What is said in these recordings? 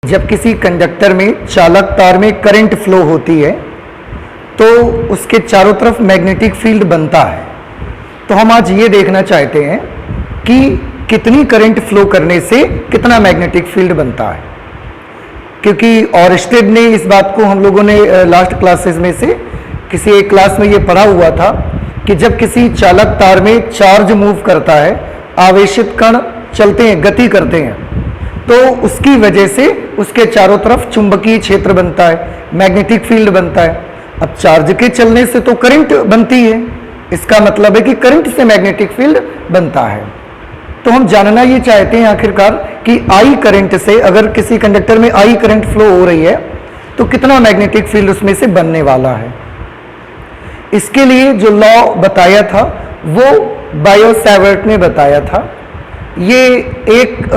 जब किसी कंडक्टर में चालक तार में करंट फ्लो होती है तो उसके चारों तरफ मैग्नेटिक फील्ड बनता है। तो हम आज ये देखना चाहते हैं कि कितनी करंट फ्लो करने से कितना मैग्नेटिक फील्ड बनता है, क्योंकि ऑरस्टेड ने इस बात को, हम लोगों ने लास्ट क्लासेस में से किसी एक क्लास में ये पढ़ा हुआ था कि जब किसी चालक तार में चार्ज मूव करता है, आवेशित कण चलते हैं, गति करते हैं, तो उसकी वजह से उसके चारों तरफ चुंबकीय क्षेत्र बनता है, मैग्नेटिक फील्ड बनता है। अब चार्ज के चलने से तो करंट बनती है, इसका मतलब है कि करंट से मैग्नेटिक फील्ड बनता है। तो हम जानना ये चाहते हैं आखिरकार कि आई करंट से, अगर किसी कंडक्टर में आई करंट फ्लो हो रही है तो कितना मैग्नेटिक फील्ड उसमें से बनने वाला है। इसके लिए जो लॉ बताया था वो बायो-सैवर्ट ने बताया था। ये एक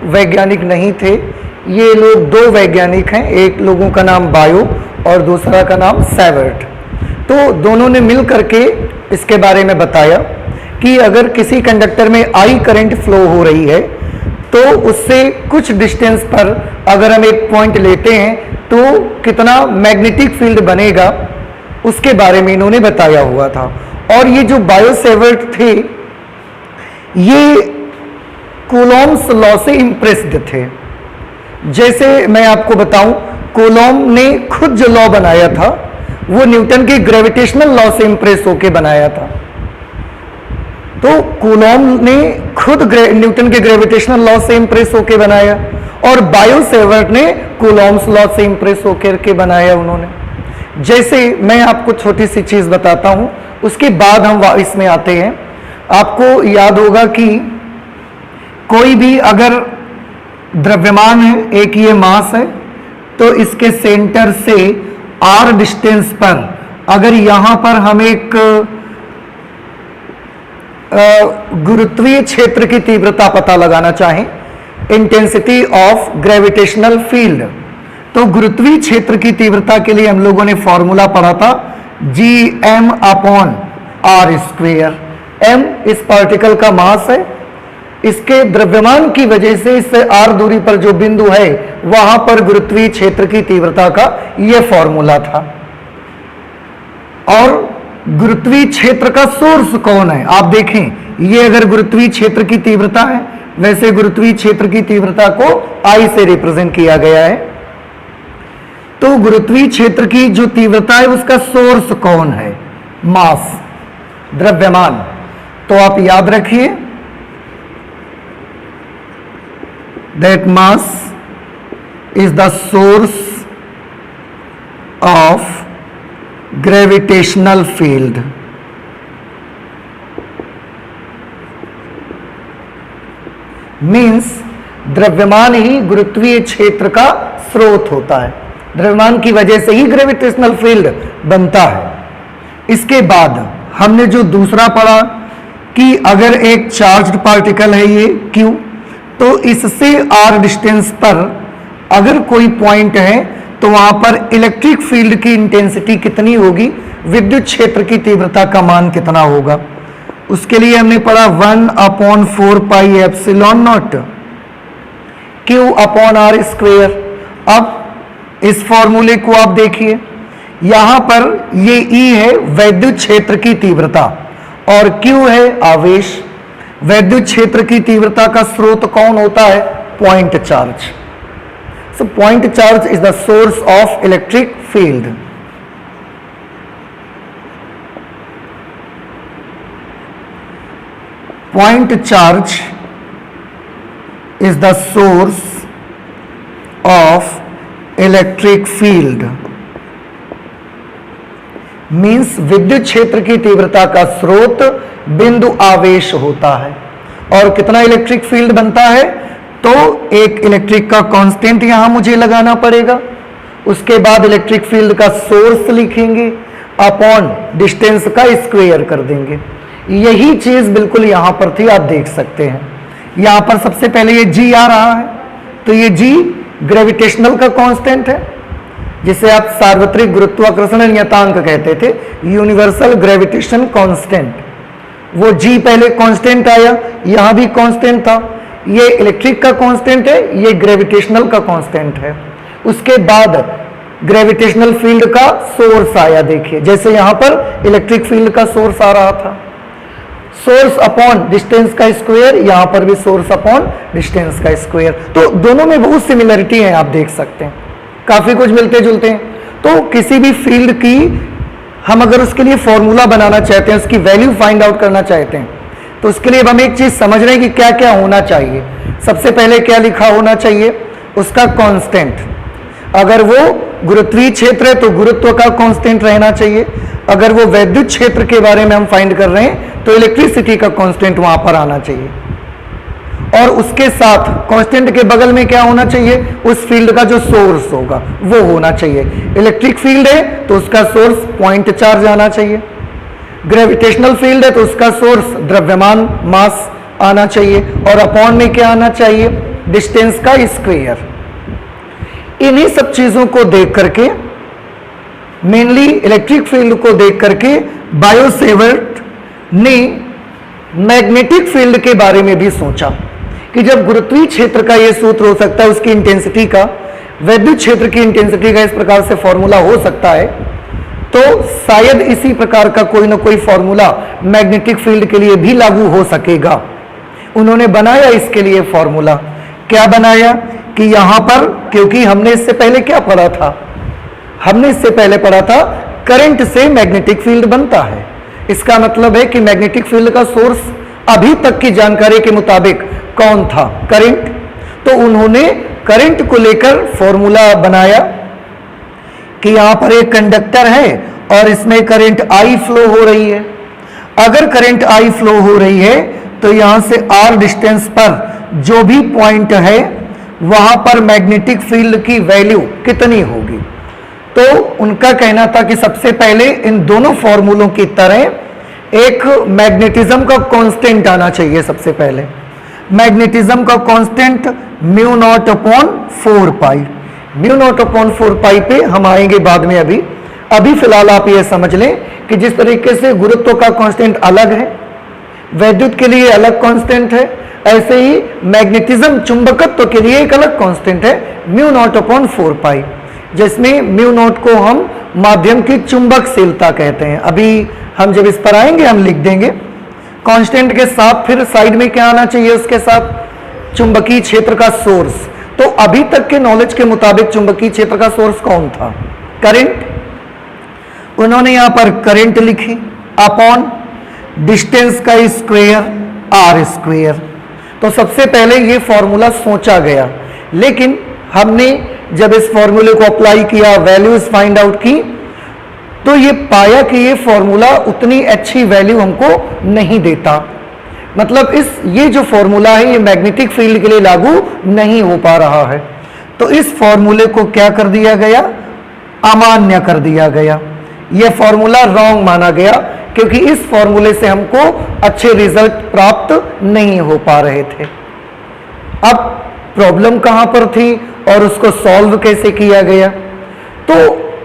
वैज्ञानिक नहीं थे, ये लोग दो वैज्ञानिक हैं, एक लोगों का नाम बायो और दूसरा का नाम सैवर्ट। तो दोनों ने मिल करके इसके बारे में बताया कि अगर किसी कंडक्टर में आई करंट फ्लो हो रही है तो उससे कुछ डिस्टेंस पर अगर हम एक पॉइंट लेते हैं तो कितना मैग्नेटिक फील्ड बनेगा, उसके बारे में इन्होंने बताया हुआ था। और ये जो बायो-सैवर्ट थे ये कूलॉम्स लॉ से इम्प्रेस्ड थे। जैसे मैं आपको बताऊं, कूलॉम ने खुद जो लॉ बनाया था वो न्यूटन के ग्रेविटेशनल लॉ से इम्प्रेस होकर बनाया था। तो कूलॉम ने खुद न्यूटन के ग्रेविटेशनल लॉ से इम्प्रेस होकर बनाया और बायो-सैवर्ट ने कूलॉम्स लॉ से इम्प्रेस होकर के बनाया उन्होंने। जैसे मैं आपको छोटी सी चीज बताता हूं, उसके बाद हम इसमें आते हैं। आपको याद होगा कि कोई भी अगर द्रव्यमान है, एक ये मास है, तो इसके सेंटर से r डिस्टेंस पर अगर यहां पर हम एक गुरुत्वीय क्षेत्र की तीव्रता पता लगाना चाहें, इंटेंसिटी ऑफ ग्रेविटेशनल फील्ड, तो गुरुत्वीय क्षेत्र की तीव्रता के लिए हम लोगों ने फॉर्मूला पढ़ा था Gm/r²। m इस पार्टिकल का मास है, इसके द्रव्यमान की वजह से इससे r दूरी पर जो बिंदु है वहां पर गुरुत्वीय क्षेत्र की तीव्रता का यह फॉर्मूला था। और गुरुत्वीय क्षेत्र का सोर्स कौन है, आप देखें, ये अगर गुरुत्वीय क्षेत्र की तीव्रता है, वैसे गुरुत्वीय क्षेत्र की तीव्रता को I से रिप्रेजेंट किया गया है। तो गुरुत्वीय क्षेत्र की जो तीव्रता है उसका सोर्स कौन है, मास, द्रव्यमान। तो आप याद रखिए that mass is the source of gravitational field। Means द्रव्यमान ही गुरुत्वीय क्षेत्र का स्रोत होता है, द्रव्यमान की वजह से ही ग्रेविटेशनल फील्ड बनता है। इसके बाद हमने जो दूसरा पढ़ा कि अगर एक चार्ज्ड पार्टिकल है ये Q, तो इससे r डिस्टेंस पर अगर कोई पॉइंट है तो वहां पर इलेक्ट्रिक फील्ड की इंटेंसिटी कितनी होगी, विद्युत क्षेत्र की तीव्रता का मान कितना होगा। उसके लिए हमने पढ़ा 1/4πε0 Q/r²। अब इस फॉर्मूले को आप देखिए, यहां पर ये E है वैद्युत क्षेत्र की तीव्रता और Q है आवेश। वैद्युत क्षेत्र की तीव्रता का स्रोत कौन होता है, point charge. So point charge is the source of electric field. Point charge is the source of electric field. Means विद्युत क्षेत्र की तीव्रता का स्रोत बिंदु आवेश होता है। और कितना इलेक्ट्रिक फील्ड बनता है, तो एक इलेक्ट्रिक का कांस्टेंट यहां मुझे लगाना पड़ेगा, उसके बाद इलेक्ट्रिक फील्ड का सोर्स लिखेंगे, अपॉन डिस्टेंस का स्क्वायर कर देंगे। यही चीज बिल्कुल यहां पर थी, आप देख सकते हैं। यहां पर सबसे पहले ये G आ रहा है, तो ये G ग्रेविटेशनल का कांस्टेंट है, जिसे आप सार्वत्रिक गुरुत्वाकर्षण नियतांक कहते थे, यूनिवर्सल ग्रेविटेशन कांस्टेंट। वो G पहले कांस्टेंट आया, यहां भी कांस्टेंट था, ये इलेक्ट्रिक का कांस्टेंट है, ये ग्रेविटेशनल का कांस्टेंट है। उसके बाद ग्रेविटेशनल फील्ड का सोर्स आया, देखिए जैसे यहां पर इलेक्ट्रिक फील्ड का सोर्स आ रहा था, सोर्स अपॉन डिस्टेंस का स्क्वायर, यहां पर भी सोर्स अपॉन डिस्टेंस का स्क्वायर। तो दोनों में बहुत सिमिलरिटी है, आप देख सकते हैं, काफी कुछ मिलते जुलते हैं। तो किसी भी फील्ड की हम अगर उसके लिए फॉर्मूला बनाना चाहते हैं, उसकी वैल्यू फाइंड आउट करना चाहते हैं, तो उसके लिए अब हम एक चीज समझ रहे हैं कि क्या क्या होना चाहिए। सबसे पहले क्या लिखा होना चाहिए, उसका कांस्टेंट। अगर वो गुरुत्वीय क्षेत्र है तो गुरुत्व का कांस्टेंट रहना चाहिए। अगर वो वैद्युत क्षेत्र के बारे में हम फाइंड कर रहे हैं तो इलेक्ट्रिसिटी का कांस्टेंट वहां पर आना चाहिए। और उसके साथ कांस्टेंट के बगल में क्या होना चाहिए, उस फील्ड का जो सोर्स होगा वो होना चाहिए। इलेक्ट्रिक फील्ड है तो उसका सोर्स पॉइंट चार्ज आना चाहिए, ग्रेविटेशनल फील्ड है तो उसका सोर्स द्रव्यमान मास आना चाहिए, और अपॉन में क्या आना चाहिए, डिस्टेंस का स्क्वायर। इन्हीं सब चीजों को देख करके, मेनली इलेक्ट्रिक फील्ड को देख करके, बायो-सेवर्ट ने मैग्नेटिक फील्ड के बारे में भी सोचा कि जब गुरुत्वीय क्षेत्र का यह सूत्र हो सकता है, उसकी इंटेंसिटी का वैद्युत क्षेत्र की इंटेंसिटी का इस प्रकार से फॉर्मूला हो सकता है, तो शायद इसी प्रकार का कोई ना कोई फॉर्मूला मैग्नेटिक फील्ड के लिए भी लागू हो सकेगा। उन्होंने बनाया इसके लिए फॉर्मूला। क्या बनाया कि यहां पर, क्योंकि हमने इससे पहले क्या पढ़ा था, हमने इससे पहले पढ़ा था करंट से मैग्नेटिक फील्ड बनता है। इसका मतलब है कि मैग्नेटिक फील्ड का सोर्स अभी तक की जानकारी के मुताबिक कौन था, करंट। तो उन्होंने करंट को लेकर फॉर्मूला बनाया कि यहां पर एक कंडक्टर है और इसमें करंट आई फ्लो हो रही है। अगर करंट आई फ्लो हो रही है तो यहां से आर डिस्टेंस पर जो भी पॉइंट है वहां पर मैग्नेटिक फील्ड की वैल्यू कितनी होगी। तो उनका कहना था कि सबसे पहले इन दोनों फॉर्मूलों की तरह एक मैग्नेटिज्म का कांस्टेंट आना चाहिए। सबसे पहले मैग्नेटिज्म का कांस्टेंट म्यू नॉट अपॉन 4 पाई। म्यू नॉट अपॉन 4 पाई पे हम आएंगे बाद में। अभी फिलहाल आप ये समझ लें कि जिस तरीके से गुरुत्व का कांस्टेंट अलग है, वैद्युत के लिए अलग कांस्टेंट है, ऐसे ही मैग्नेटिज्म चुंबकत्व के लिए एक अलग कांस्टेंट है, म्यू नॉट अपॉन 4 पाई, जिसमें म्यू नॉट को हम माध्यम की चुंबकशीलता कहते हैं। अभी हम जब इस पर आएंगे हम लिख देंगे। कांस्टेंट के साथ फिर साइड में क्या आना चाहिए, उसके साथ चुंबकीय क्षेत्र का सोर्स। तो अभी तक के नॉलेज के मुताबिक चुंबकीय क्षेत्र का सोर्स कौन था, करंट। उन्होंने यहां पर करंट लिखी अपॉन डिस्टेंस का स्क्वायर आर स्क्वायर। तो सबसे पहले ये फॉर्मूला सोचा गया, लेकिन हमने जब इस फॉर्मूले को अप्लाई किया, वैल्यूज फाइंड आउट की, तो ये पाया कि ये फॉर्मूला उतनी अच्छी वैल्यू हमको नहीं देता। मतलब ये जो फॉर्मूला है ये मैग्नेटिक फील्ड के लिए लागू नहीं हो पा रहा है। तो इस फॉर्मूले को क्या कर दिया गया, अमान्य कर दिया गया। यह फॉर्मूला रॉन्ग माना गया क्योंकि इस फॉर्मूले से हमको अच्छे रिजल्ट प्राप्त नहीं हो पा रहे थे। अब प्रॉब्लम कहां पर थी और उसको सॉल्व कैसे किया गया, तो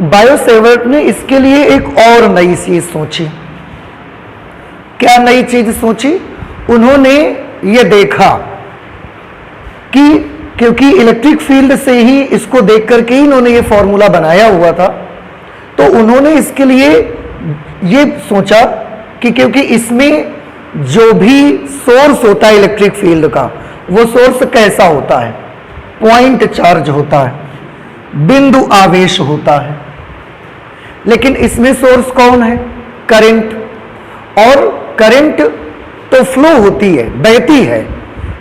बायो-सेवर्ट ने इसके लिए एक और नई चीज सोची। क्या नई चीज सोची, उन्होंने ये देखा कि क्योंकि इलेक्ट्रिक फील्ड से ही इसको देख करके ही इन्होंने ये फॉर्मूला बनाया हुआ था, तो उन्होंने इसके लिए ये सोचा कि क्योंकि इसमें जो भी सोर्स होता है इलेक्ट्रिक फील्ड का, वो सोर्स कैसा होता है, पॉइंट चार्ज होता है, बिंदु आवेश होता है। लेकिन इसमें सोर्स कौन है, करंट। और करंट तो फ्लो होती है, बहती है,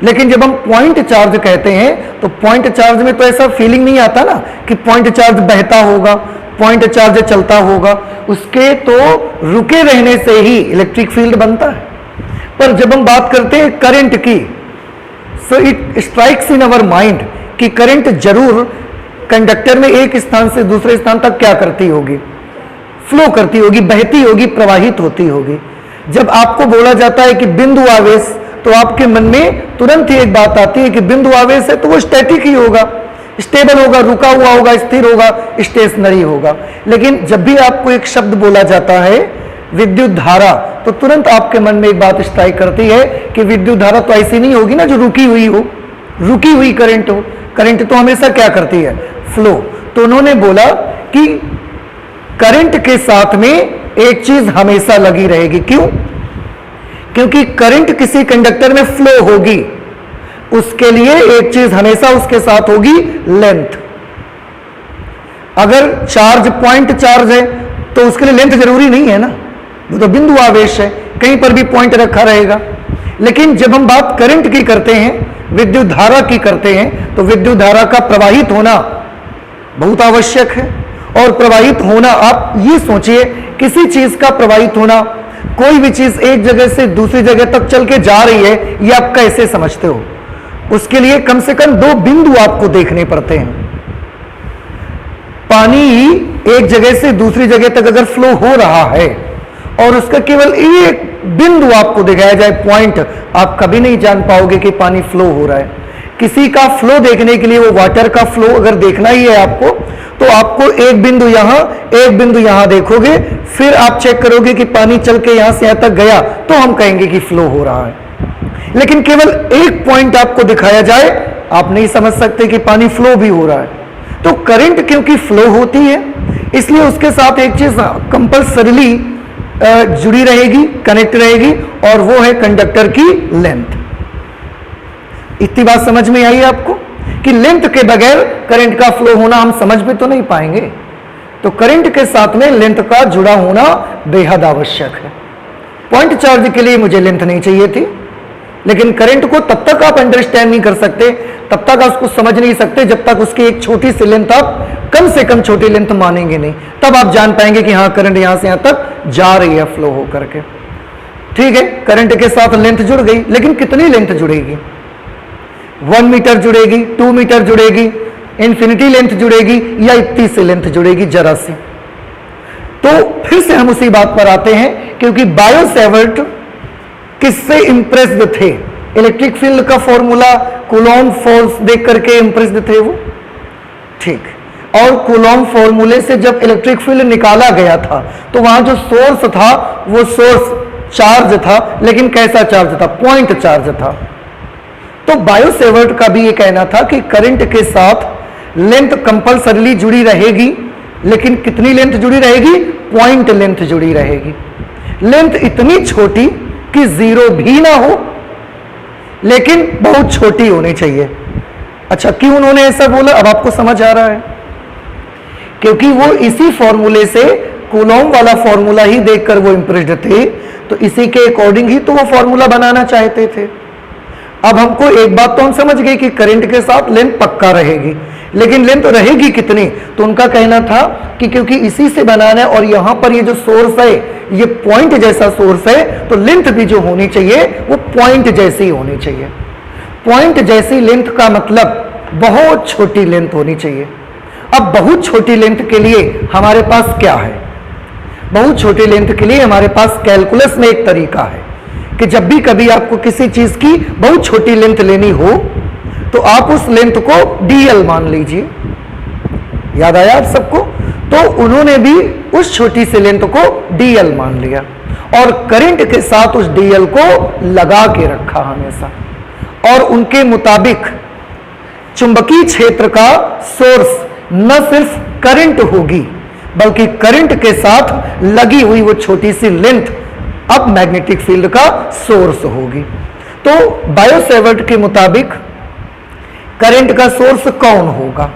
लेकिन जब हम पॉइंट चार्ज कहते हैं तो पॉइंट चार्ज में तो ऐसा फीलिंग नहीं आता ना कि पॉइंट चार्ज बहता होगा, पॉइंट चार्ज चलता होगा। उसके तो रुके रहने से ही इलेक्ट्रिक फील्ड बनता है। पर जब हम बात करते हैं करंट की, so it strikes in our mind कि करंट जरूर कंडक्टर में एक स्थान से दूसरे स्थान तक क्या करती होगी, फ्लो करती होगी, बहती होगी, प्रवाहित होती होगी। जब आपको बोला जाता है कि बिंदु आवेश, तो आपके मन में तुरंत ही एक बात आती है कि बिंदु आवेश है तो वो स्टैटिक ही होगा, स्टेबल होगा, रुका हुआ होगा, स्थिर होगा, स्टेशनरी होगा। लेकिन जब भी आपको एक शब्द बोला जाता है विद्युत धारा, तो तुरंत आपके मन में एक बात स्ट्राइक करती है कि विद्युत धारा तो ऐसी नहीं होगी ना जो रुकी हुई हो, रुकी हुई करंट हो। करंट तो हमेशा क्या करती है? फ्लो। तो उन्होंने बोला कि करंट के साथ में एक चीज हमेशा लगी रहेगी। क्यों? क्योंकि करंट किसी कंडक्टर में फ्लो होगी, उसके लिए एक चीज हमेशा उसके साथ होगी, लेंथ। अगर चार्ज पॉइंट चार्ज है तो उसके लिए लेंथ जरूरी नहीं है ना, वो तो बिंदु आवेश है, कहीं पर भी पॉइंट रखा रहेगा। लेकिन जब हम बात करंट की करते हैं, विद्युत धारा की करते हैं, तो विद्युत धारा का प्रवाहित होना बहुत आवश्यक है। और प्रवाहित होना, आप ये सोचिए, किसी चीज का प्रवाहित होना, कोई भी चीज एक जगह से दूसरी जगह तक चल के जा रही है, ये आप कैसे समझते हो? उसके लिए कम से कम दो बिंदु आपको देखने पड़ते हैं। पानी एक जगह से दूसरी जगह तक अगर फ्लो हो रहा है और उसका केवल एक बिंदु आपको दिखाया जाए, पॉइंट, आप कभी नहीं जान पाओगे कि पानी फ्लो हो रहा है। किसी का फ्लो देखने के लिए, वो वाटर का फ्लो अगर देखना ही है आपको, तो आपको एक बिंदु यहां, एक बिंदु यहां देखोगे, फिर आप चेक करोगे कि पानी चल के यहां से यहां तक गया, तो हम कहेंगे कि फ्लो हो रहा है। लेकिन केवल एक पॉइंट आपको दिखाया जाए, आप नहीं समझ सकते कि पानी फ्लो भी हो रहा है। तो करंट क्योंकि फ्लो होती है, इसलिए उसके साथ एक चीज कंपल्सरीली जुड़ी रहेगी, कनेक्ट रहेगी, और वो है कंडक्टर की लेंथ। इतनी बात समझ में आई आपको कि लेंथ के बगैर करंट का फ्लो होना हम समझ भी तो नहीं पाएंगे। तो करंट के साथ में लेंथ का जुड़ा होना बेहद आवश्यक है। पॉइंट चार्ज के लिए मुझे लेंथ नहीं चाहिए थी, लेकिन करंट को तब तक आप अंडरस्टैंड नहीं कर सकते, तब तक आप उसको समझ नहीं सकते, जब तक उसकी एक छोटी सी लेंथ, आप कम से कम छोटी लेंथ मानेंगे नहीं। तब आप जान पाएंगे कि हाँ, करंट यहां से यहां तक जा रही है फ्लो हो करके। ठीक है, करंट के साथ लेंथ जुड़ गई, लेकिन कितनी लेंथ जुड़ेगी? 1 मीटर जुड़ेगी, 2 मीटर जुड़ेगी, इंफिनिटी लेंथ जुड़ेगी, या इतनी सी लेंथ जुड़ेगी, जरा सी? तो फिर से हम उसी बात पर आते हैं, क्योंकि बायो-सैवर्ट किससे इंप्रेस्ड थे? इलेक्ट्रिक फील्ड का फॉर्मूला, कूलॉम्ब फोर्स देख करके इंप्रेस्ड थे वो। ठीक, और कूलॉम्ब फॉर्मूले से जब इलेक्ट्रिक फील्ड निकाला गया था, तो वहां जो सोर्स था, वो सोर्स चार्ज था, लेकिन कैसा चार्ज था? पॉइंट चार्ज था। तो बायो-सैवर्ट का भी ये कहना था कि करंट के साथ लेंथ कंपल्सरीली जुड़ी रहेगी, लेकिन कितनी लेंथ जुड़ी रहेगी? पॉइंट लेंथ जुड़ी रहेगी। लेंथ इतनी छोटी कि जीरो भी ना हो, लेकिन बहुत छोटी होनी चाहिए। अच्छा, क्यों उन्होंने ऐसा बोला? अब आपको समझ आ रहा है, क्योंकि वो इसी फॉर्मूले से, कूलॉम्ब वाला फॉर्मूला ही देखकर वो इंप्रेस्ड थे, तो इसी के अकॉर्डिंग ही तो वो फॉर्मूला बनाना चाहते थे। अब हमको एक बात तो हम समझ गए कि करंट के साथ लेंथ पक्का रहेगी, लेकिन लेंथ रहेगी कितनी? तो उनका कहना था कि क्योंकि इसी से बनाना है, और यहां पर ये जो सोर्स है, ये पॉइंट जैसा सोर्स है, तो लेंथ भी जो होनी चाहिए वो पॉइंट जैसी होनी चाहिए। पॉइंट जैसी लेंथ का मतलब बहुत छोटी लेंथ होनी चाहिए। अब बहुत छोटी लेंथ के लिए हमारे पास क्या है? बहुत छोटी लेंथ के लिए हमारे पास कैलकुलस में एक तरीका है कि जब भी कभी आपको किसी चीज की बहुत छोटी लेंथ लेनी हो, तो आप उस लेंथ को dl मान लीजिए। याद आया आप सबको? तो उन्होंने भी उस छोटी सी लेंथ को dl मान लिया, और करंट के साथ उस dl को लगा के रखा हमेशा। और उनके मुताबिक चुंबकीय क्षेत्र का सोर्स न सिर्फ करंट होगी, बल्कि करंट के साथ लगी हुई वो छोटी सी लेंथ अब मैग्नेटिक फील्ड का सोर्स होगी। तो बायो-सैवर्ट के मुताबिक करंट का सोर्स कौन होगा?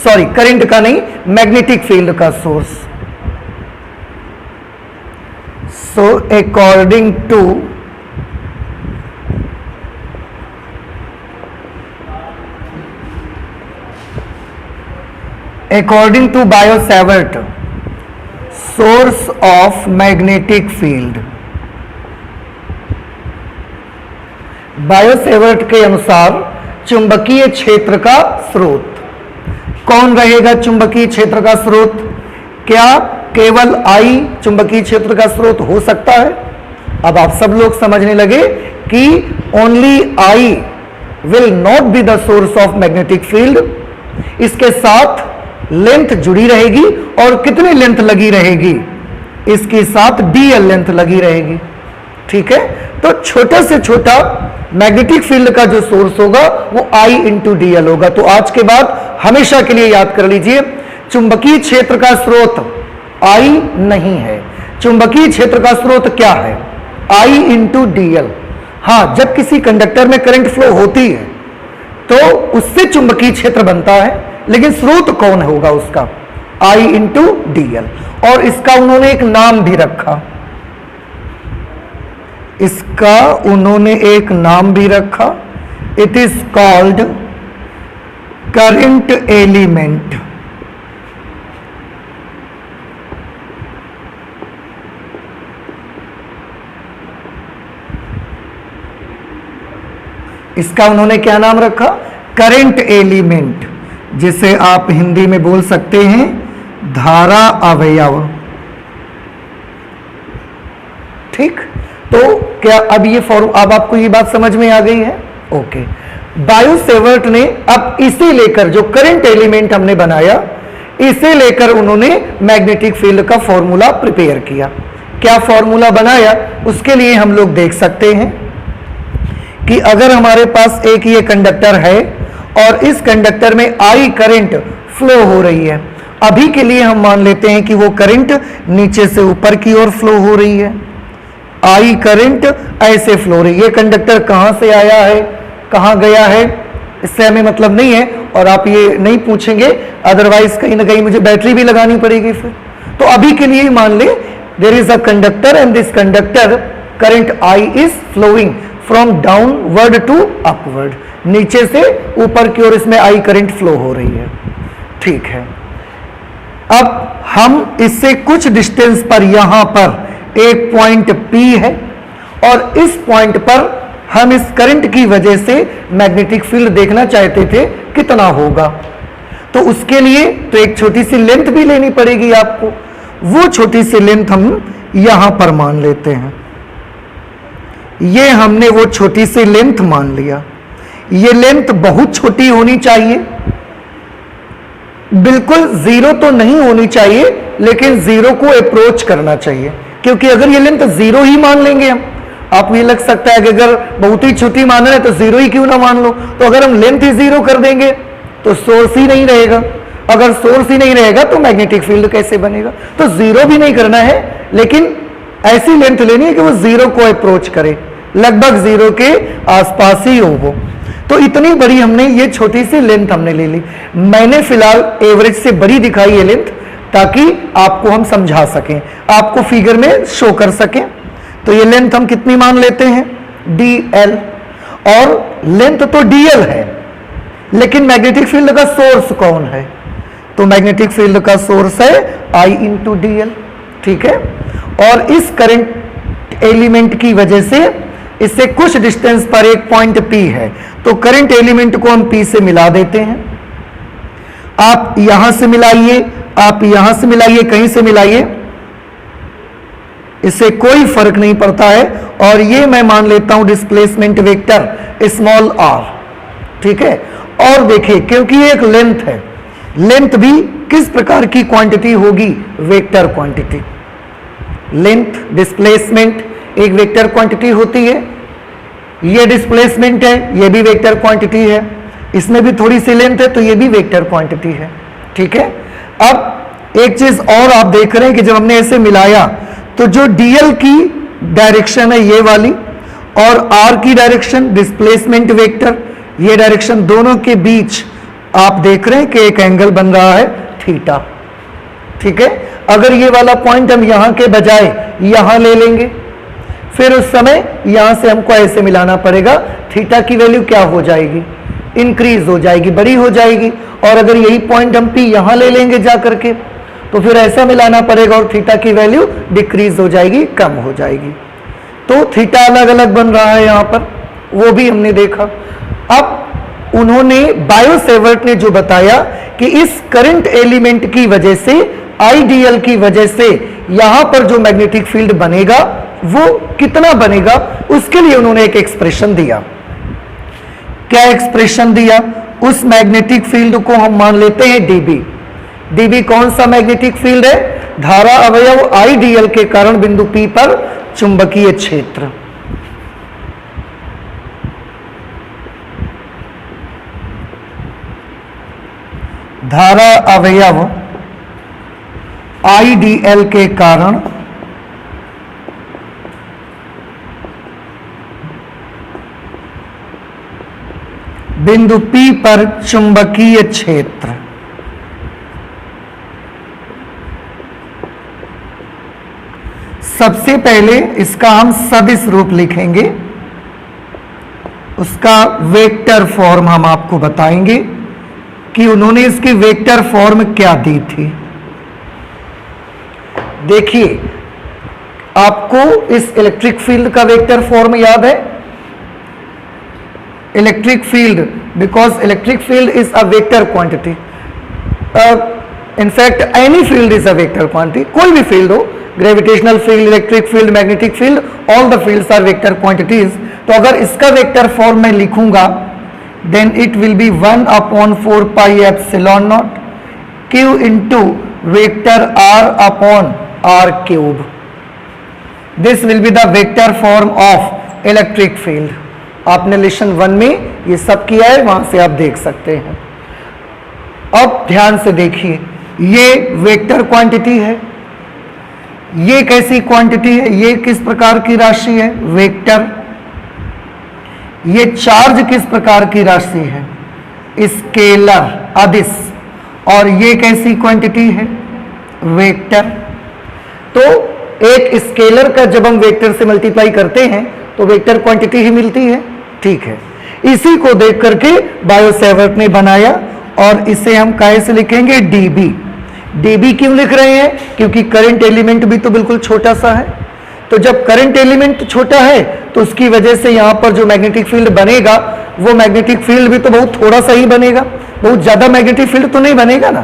सॉरी, करंट का नहीं, मैग्नेटिक फील्ड का source. So according to Biot Savart, source of magnetic field, Biot Savart के अनुसार चुंबकीय क्षेत्र का स्रोत कौन रहेगा? चुंबकीय क्षेत्र का स्रोत क्या केवल I चुंबकीय क्षेत्र का स्रोत हो सकता है? अब आप सब लोग समझने लगे कि only I will not be the source of magnetic field. इसके साथ लेंथ जुड़ी रहेगी, और कितनी लेंथ लगी रहेगी? इसके साथ dl लेंथ लगी रहेगी। ठीक है, तो छोटे से छोटा मैग्नेटिक फील्ड का जो सोर्स होगा वो I इंटू dl होगा। तो आज के बाद हमेशा के लिए याद कर लीजिए, चुंबकीय क्षेत्र का स्रोत I नहीं है, चुंबकीय क्षेत्र का स्रोत क्या है? I into dl। हाँ, जब किसी कंडक्टर में करंट फ्लो होती है तो उससे चुंबकीय क्षेत्र बनता है, लेकिन स्रोत कौन होगा उसका? I into dl। और इसका उन्होंने एक नाम भी रखा, इसका उन्होंने एक नाम भी रखा, it is called current element. इसका उन्होंने क्या नाम रखा? करंट एलिमेंट, जिसे आप हिंदी में बोल सकते हैं धारा अवयव। ठीक, तो क्या अब ये अब आपको ये बात समझ में आ गई है? ओके। बायो-सेवर्ट ने अब इसे लेकर, जो करंट एलिमेंट हमने बनाया, इसे लेकर उन्होंने मैग्नेटिक फील्ड का फॉर्मूला प्रिपेयर किया। क्या फॉर्मूला बनाया उसके लिए हम लोग देख सकते हैं कि अगर हमारे पास एक ये कंडक्टर है और इस कंडक्टर में I करंट फ्लो हो रही है, अभी के लिए हम मान लेते हैं कि वो करंट नीचे से ऊपर की ओर फ्लो हो रही है, I करंट ऐसे फ्लो हो रही है। ये कंडक्टर कहां से आया है, कहां गया है, इससे हमें मतलब नहीं है, और आप ये नहीं पूछेंगे, अदरवाइज कहीं ना कहीं मुझे बैटरी भी लगानी पड़ेगी फिर। तो अभी के लिए मान ले there is a conductor and this conductor current I is flowing from downward to upward, नीचे से ऊपर की ओर इसमें I करंट फ्लो हो रही है। ठीक है, अब हम इससे कुछ डिस्टेंस पर, यहां पर एक पॉइंट P है और इस पॉइंट पर हम इस करंट की वजह से मैग्नेटिक फील्ड देखना चाहते थे कितना होगा। तो उसके लिए तो एक छोटी सी लेंथ भी लेनी पड़ेगी आपको, वो छोटी सी लेंथ हम यहां पर मान लेते हैं। ये हमने वो छोटी सी लेंथ मान लिया। ये लेंथ बहुत छोटी होनी चाहिए, बिल्कुल जीरो तो नहीं होनी चाहिए, लेकिन जीरो को अप्रोच करना चाहिए, क्योंकि अगर ये लेंथ जीरो ही मान लेंगे हम, आपको ये लग सकता है कि अगर बहुत ही छोटी मान रहे हैं तो जीरो ही क्यों ना मान लो। तो अगर हम लेंथ ही जीरो कर देंगे तो सोर्स ही नहीं रहेगा, अगर सोर्स ही नहीं रहेगा तो मैग्नेटिक फील्ड कैसे बनेगा? तो जीरो भी नहीं करना है, लेकिन ऐसी लेंथ लेनी है कि वो जीरो को अप्रोच करे, लगभग जीरो के आसपास ही हो वो। तो इतनी बड़ी हमने ये छोटी सी लेंथ हमने ले ली। मैंने फिलहाल एवरेज से बड़ी दिखाई ये लेंथ, ताकि आपको हम समझा सकें, आपको फिगर में शो कर सकें। तो ये लेंथ हम कितनी मान लेते हैं? dl। और लेंथ तो dl है, लेकिन मैग्नेटिक फील्ड का सोर्स कौन है? तो मैग्नेटिक फील्ड का सोर्स है I इंटू dl। ठीक है, और इस करंट एलिमेंट की वजह से इससे कुछ डिस्टेंस पर एक पॉइंट P है, तो करंट एलिमेंट को हम P से मिला देते हैं। आप यहां से मिलाइए, आप यहां से मिलाइए, कहीं से मिलाइए, इससे कोई फर्क नहीं पड़ता है। और ये मैं मान लेता हूं डिस्प्लेसमेंट वेक्टर स्मॉल r। ठीक है, और देखिए क्योंकि ये एक लेंथ है, लेंथ भी किस प्रकार की क्वांटिटी होगी? Vector quantity. लेंथ डिस्प्लेसमेंट एक वेक्टर क्वांटिटी होती है, ये डिस्प्लेसमेंट है, ये भी वेक्टर क्वांटिटी है, इसमें भी थोड़ी सी लेंथ है तो ये भी वेक्टर क्वांटिटी है। ठीक है, अब एक चीज और आप देख रहे हैं कि जब हमने ऐसे मिलाया तो जो dl की डायरेक्शन है ये वाली, और r की डायरेक्शन डिस्प्लेसमेंट वेक्टर, ये डायरेक्शन, दोनों के बीच आप देख रहे हैं कि एक एंगल बन रहा है थीटा। ठीक है, अगर ये वाला पॉइंट हम यहां के बजाय यहां ले लेंगे, फिर उस समय यहां से हमको ऐसे मिलाना पड़ेगा, थीटा की वैल्यू क्या हो जाएगी? इंक्रीज हो जाएगी, बड़ी हो जाएगी। और अगर यही पॉइंट हम P यहां ले लेंगे जा करके, तो फिर ऐसा मिलाना पड़ेगा और थीटा की वैल्यू डिक्रीज हो जाएगी, कम हो जाएगी। तो थीटा अलग अलग बन रहा है यहां पर, वो भी हमने देखा। अब उन्होंने, बायो-सेवर्ट ने जो बताया कि इस करंट एलिमेंट की वजह से, आईडीएल की वजह से यहां पर जो मैग्नेटिक फील्ड बनेगा वो कितना बनेगा, उसके लिए उन्होंने एक एक्सप्रेशन दिया। क्या एक्सप्रेशन दिया? उस मैग्नेटिक फील्ड को हम मान लेते हैं डीबी। डीबी कौन सा मैग्नेटिक फील्ड है? धारा अवयव IDL के कारण बिंदु P पर चुंबकीय क्षेत्र। धारा अवयव IDL के कारण बिंदु P पर चुंबकीय क्षेत्र। सबसे पहले इसका हम सदिश रूप लिखेंगे, उसका वेक्टर फॉर्म हम आपको बताएंगे कि उन्होंने इसकी वेक्टर फॉर्म क्या दी थी। देखिए, आपको इस इलेक्ट्रिक फील्ड का वेक्टर फॉर्म याद है? Electric field, because electric field is a vector quantity, in fact any field is a vector quantity, कोई भी फील्ड हो, gravitational field, electric field, magnetic field, all the fields are vector quantities. तो अगर इसका वेक्टर फॉर्म मैं लिखूंगा, then it will be 1/4 pi epsilon naught q into vector r upon r cube. This will be the vector form of electric field. आपने lesson 1 में ये सब किया है, वहां से आप देख सकते हैं। अब ध्यान से देखिए, ये वेक्टर क्वांटिटी है, ये कैसी क्वांटिटी है, ये किस प्रकार की राशि है, वेक्टर। ये चार्ज किस प्रकार की राशि है, स्केलर, अदिश। और ये कैसी क्वांटिटी है, वेक्टर। तो एक स्केलर का जब हम वेक्टर से मल्टीप्लाई करते हैं तो वेक्टर क्वांटिटी ही मिलती है, ठीक है। इसी को देख करके बायो सेवर्ट ने बनाया और इसे हम कैसे लिखेंगे, dB। dB क्यों लिख रहे हैं, क्योंकि करंट एलिमेंट भी तो बिल्कुल छोटा सा है। तो जब करंट एलिमेंट छोटा है तो उसकी वजह से यहां पर जो मैग्नेटिक फील्ड बनेगा वो मैग्नेटिक फील्ड भी तो बहुत थोड़ा सा ही बनेगा, बहुत ज्यादा मैग्नेटिक फील्ड तो नहीं बनेगा ना।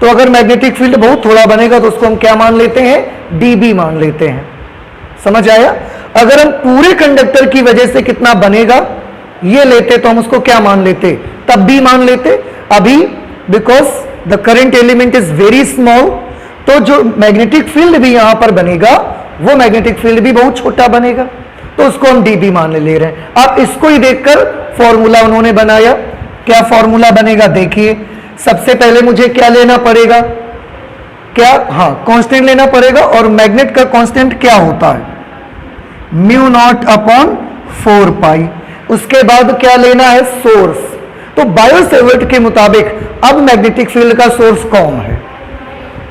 तो अगर मैग्नेटिक फील्ड बहुत थोड़ा बनेगा तो उसको हम क्या मान लेते हैं, dB मान लेते हैं। समझ आया? अगर हम पूरे कंडक्टर की वजह से कितना बनेगा ये लेते तो हम उसको क्या मान लेते, तब भी मान लेते। अभी because the current element is very small, तो जो मैग्नेटिक फील्ड भी यहां पर बनेगा वो मैग्नेटिक फील्ड भी बहुत छोटा बनेगा, तो उसको हम dB मान ले रहे हैं। अब इसको ही देखकर फॉर्मूला उन्होंने बनाया। क्या फॉर्मूला बनेगा, देखिए। सबसे पहले मुझे क्या लेना पड़ेगा, क्या, हाँ, कांस्टेंट लेना पड़ेगा। और मैग्नेट का कांस्टेंट क्या होता है, μ0/4 पाई। उसके बाद क्या लेना है, सोर्स। तो बायो सेवर्ट के मुताबिक अब मैग्नेटिक फील्ड का सोर्स कौन है,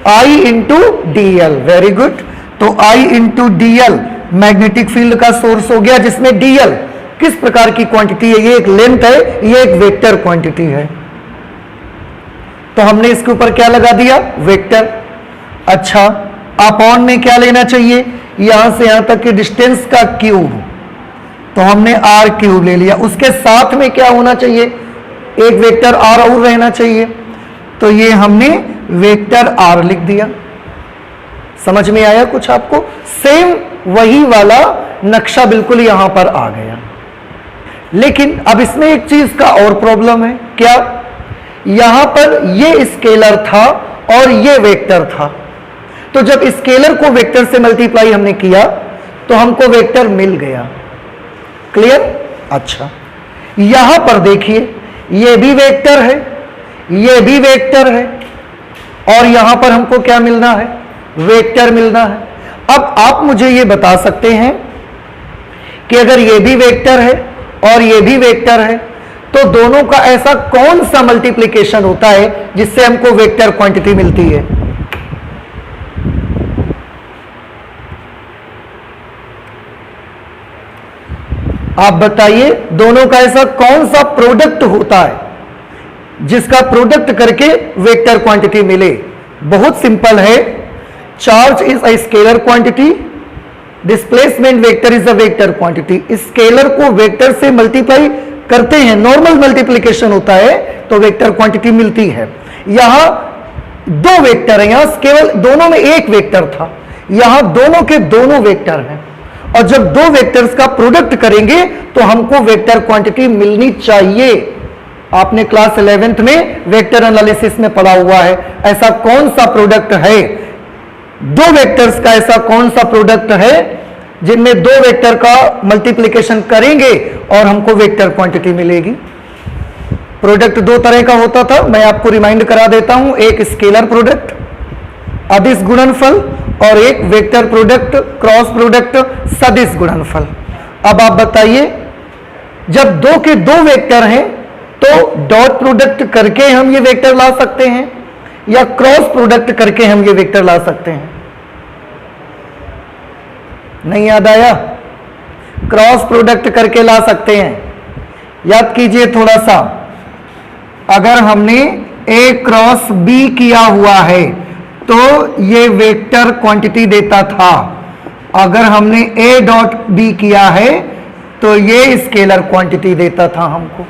I into DL। Very good. तो I into DL magnetic field का सोर्स हो गया, जिसमें DL किस प्रकार की क्वांटिटी है, ये एक लेंथ है, ये एक वेक्टर क्वांटिटी है। तो हमने इसके ऊपर क्या लगा दिया, वेक्टर। अच्छा, अपॉन में क्या लेना चाहिए, यहां से यहां तक के डिस्टेंस का क्यूब, तो हमने r क्यूब ले लिया। उसके साथ में क्या होना चाहिए, एक वेक्टर r और रहना चाहिए, तो ये हमने वेक्टर r लिख दिया। समझ में आया कुछ आपको? सेम वही वाला नक्शा बिल्कुल यहां पर आ गया। लेकिन अब इसमें एक चीज का और प्रॉब्लम है, क्या, यहां पर ये स्केलर था और ये वेक्टर था। तो जब स्केलर को वेक्टर से मल्टीप्लाई हमने किया तो हमको वेक्टर मिल गया। क्लियर? अच्छा, यहां पर देखिए, ये भी वेक्टर है, ये भी वेक्टर है, और यहां पर हमको क्या मिलना है, वेक्टर मिलना है। अब आप मुझे ये बता सकते हैं कि अगर ये भी वेक्टर है और ये भी वेक्टर है तो दोनों का ऐसा कौन सा मल्टीप्लिकेशन होता है जिससे हमको वेक्टर क्वांटिटी मिलती है? आप बताइए, दोनों का ऐसा कौन सा प्रोडक्ट होता है जिसका प्रोडक्ट करके वेक्टर क्वांटिटी मिले? बहुत सिंपल है। Charge is a scalar quantity, displacement vector is a vector quantity. Scalar को वेक्टर से मल्टीप्लाई करते हैं, नॉर्मल मल्टीप्लिकेशन होता है, तो वेक्टर क्वांटिटी मिलती है। यहां दो वेक्टर है, यहां केवल दोनों में एक वेक्टर था, यहां दोनों के दोनों वेक्टर हैं, और जब दो वेक्टर्स का प्रोडक्ट करेंगे तो हमको वेक्टर क्वांटिटी मिलनी चाहिए। आपने क्लास 11th में वेक्टर एनालिसिस में पढ़ा हुआ है। ऐसा कौन सा प्रोडक्ट है दो वेक्टर्स का ऐसा कौन सा प्रोडक्ट है जिनमें दो वेक्टर का मल्टीप्लिकेशन करेंगे और हमको वेक्टर क्वांटिटी मिलेगी? प्रोडक्ट दो तरह का होता था, मैं आपको रिमाइंड करा देता हूं। एक स्केलर प्रोडक्ट अदिश गुणनफल और एक वेक्टर प्रोडक्ट क्रॉस प्रोडक्ट सदिश गुणनफल। अब आप बताइए, जब दो के दो वेक्टर हैं तो डॉट प्रोडक्ट करके हम ये वेक्टर ला सकते हैं या क्रॉस प्रोडक्ट करके हम ये वेक्टर ला सकते हैं? नहीं याद आया? क्रॉस प्रोडक्ट करके ला सकते हैं। याद कीजिए थोड़ा सा, अगर हमने ए क्रॉस बी किया हुआ है तो ये वेक्टर क्वांटिटी देता था, अगर हमने ए डॉट बी किया है तो ये स्केलर क्वांटिटी देता था हमको।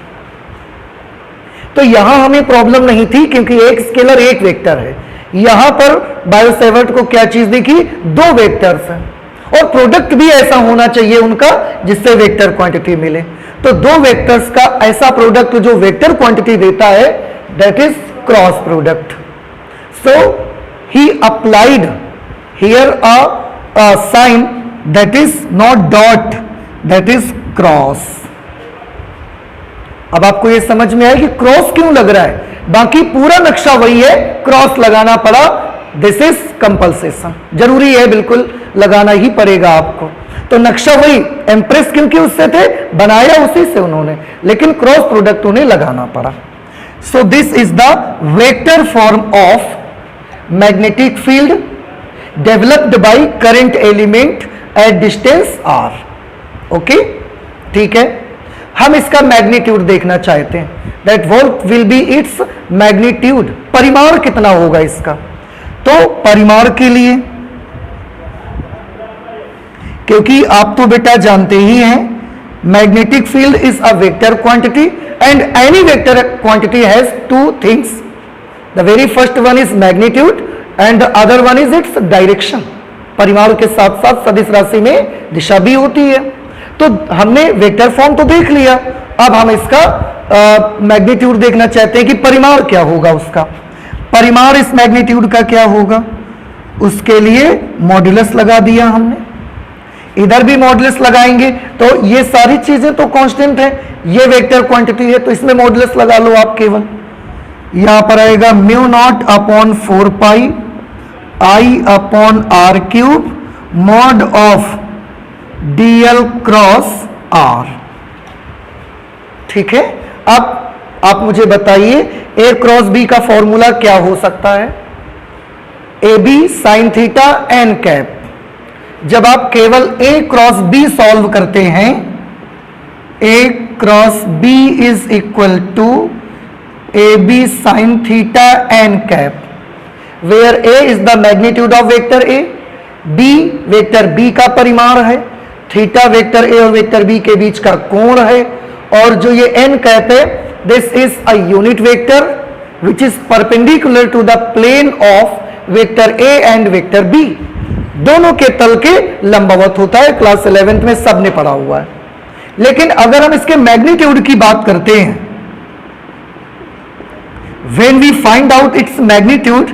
तो यहां हमें प्रॉब्लम नहीं थी क्योंकि एक स्केलर एक वेक्टर है। यहां पर बायोसेवर्ट को क्या चीज दिखी? दो वेक्टर्स हैं और प्रोडक्ट भी ऐसा होना चाहिए उनका जिससे वेक्टर क्वांटिटी मिले। तो दो वेक्टर्स का ऐसा प्रोडक्ट जो वेक्टर क्वांटिटी देता है, that is cross product. So he applied here a sine that is not dot, that is cross. अब आपको यह समझ में आया कि क्रॉस क्यों लग रहा है? बाकी पूरा नक्शा वही है, क्रॉस लगाना पड़ा, दिस इज कंपल्सेशन, जरूरी है, बिल्कुल लगाना ही पड़ेगा आपको। तो नक्शा वही, एम्प्रेस क्योंकि उससे थे, बनाया उसी से उन्होंने, लेकिन क्रॉस प्रोडक्ट उन्हें लगाना पड़ा। So this is the vector form of magnetic field developed by current element at distance r. Okay, ठीक है। हम इसका मैग्नीट्यूड देखना चाहते हैं, that what will be its magnitude, परिमाण कितना होगा इसका। तो परिमाण के लिए, क्योंकि आप तो बेटा जानते ही हैं magnetic field is a vector quantity and any vector quantity has two things, the very first one is magnitude and the other one is its direction. परिमाण के साथ साथ सदिश राशि में दिशा भी होती है। तो हमने वेक्टर फॉर्म तो देख लिया, अब हम इसका मैग्नीट्यूड देखना चाहते हैं कि परिमाण क्या होगा उसका। परिमाण इस मैग्नीट्यूड का क्या होगा, उसके लिए मॉड्यूलस लगा दिया हमने, इधर भी मॉड्यूलस लगाएंगे। तो ये सारी चीजें तो कांस्टेंट है, ये वेक्टर क्वांटिटी है तो इसमें मॉड्यूलस लगा लो आप केवल। यहां पर आएगा mu naught upon 4 pi I upon are cube mod of DL cross R. ठीक है। अब आप मुझे बताइए ए क्रॉस बी का फॉर्मूला क्या हो सकता है? A B sine theta N cap. जब आप केवल ए क्रॉस बी सॉल्व करते हैं, A cross B is equal to A B sine theta N cap, where A is the magnitude of vector A, B vector B का परिमाण है, theta vector A और vector B के बीच का कोण है, और जो ये एन कैप है this is a unit vector which is perpendicular to the plane of vector A and vector B, दोनों के तल के लंबवत होता है। क्लास 11th में सबने पढ़ा हुआ है। लेकिन अगर हम इसके मैग्नीट्यूड की बात करते हैं, when we find out its magnitude,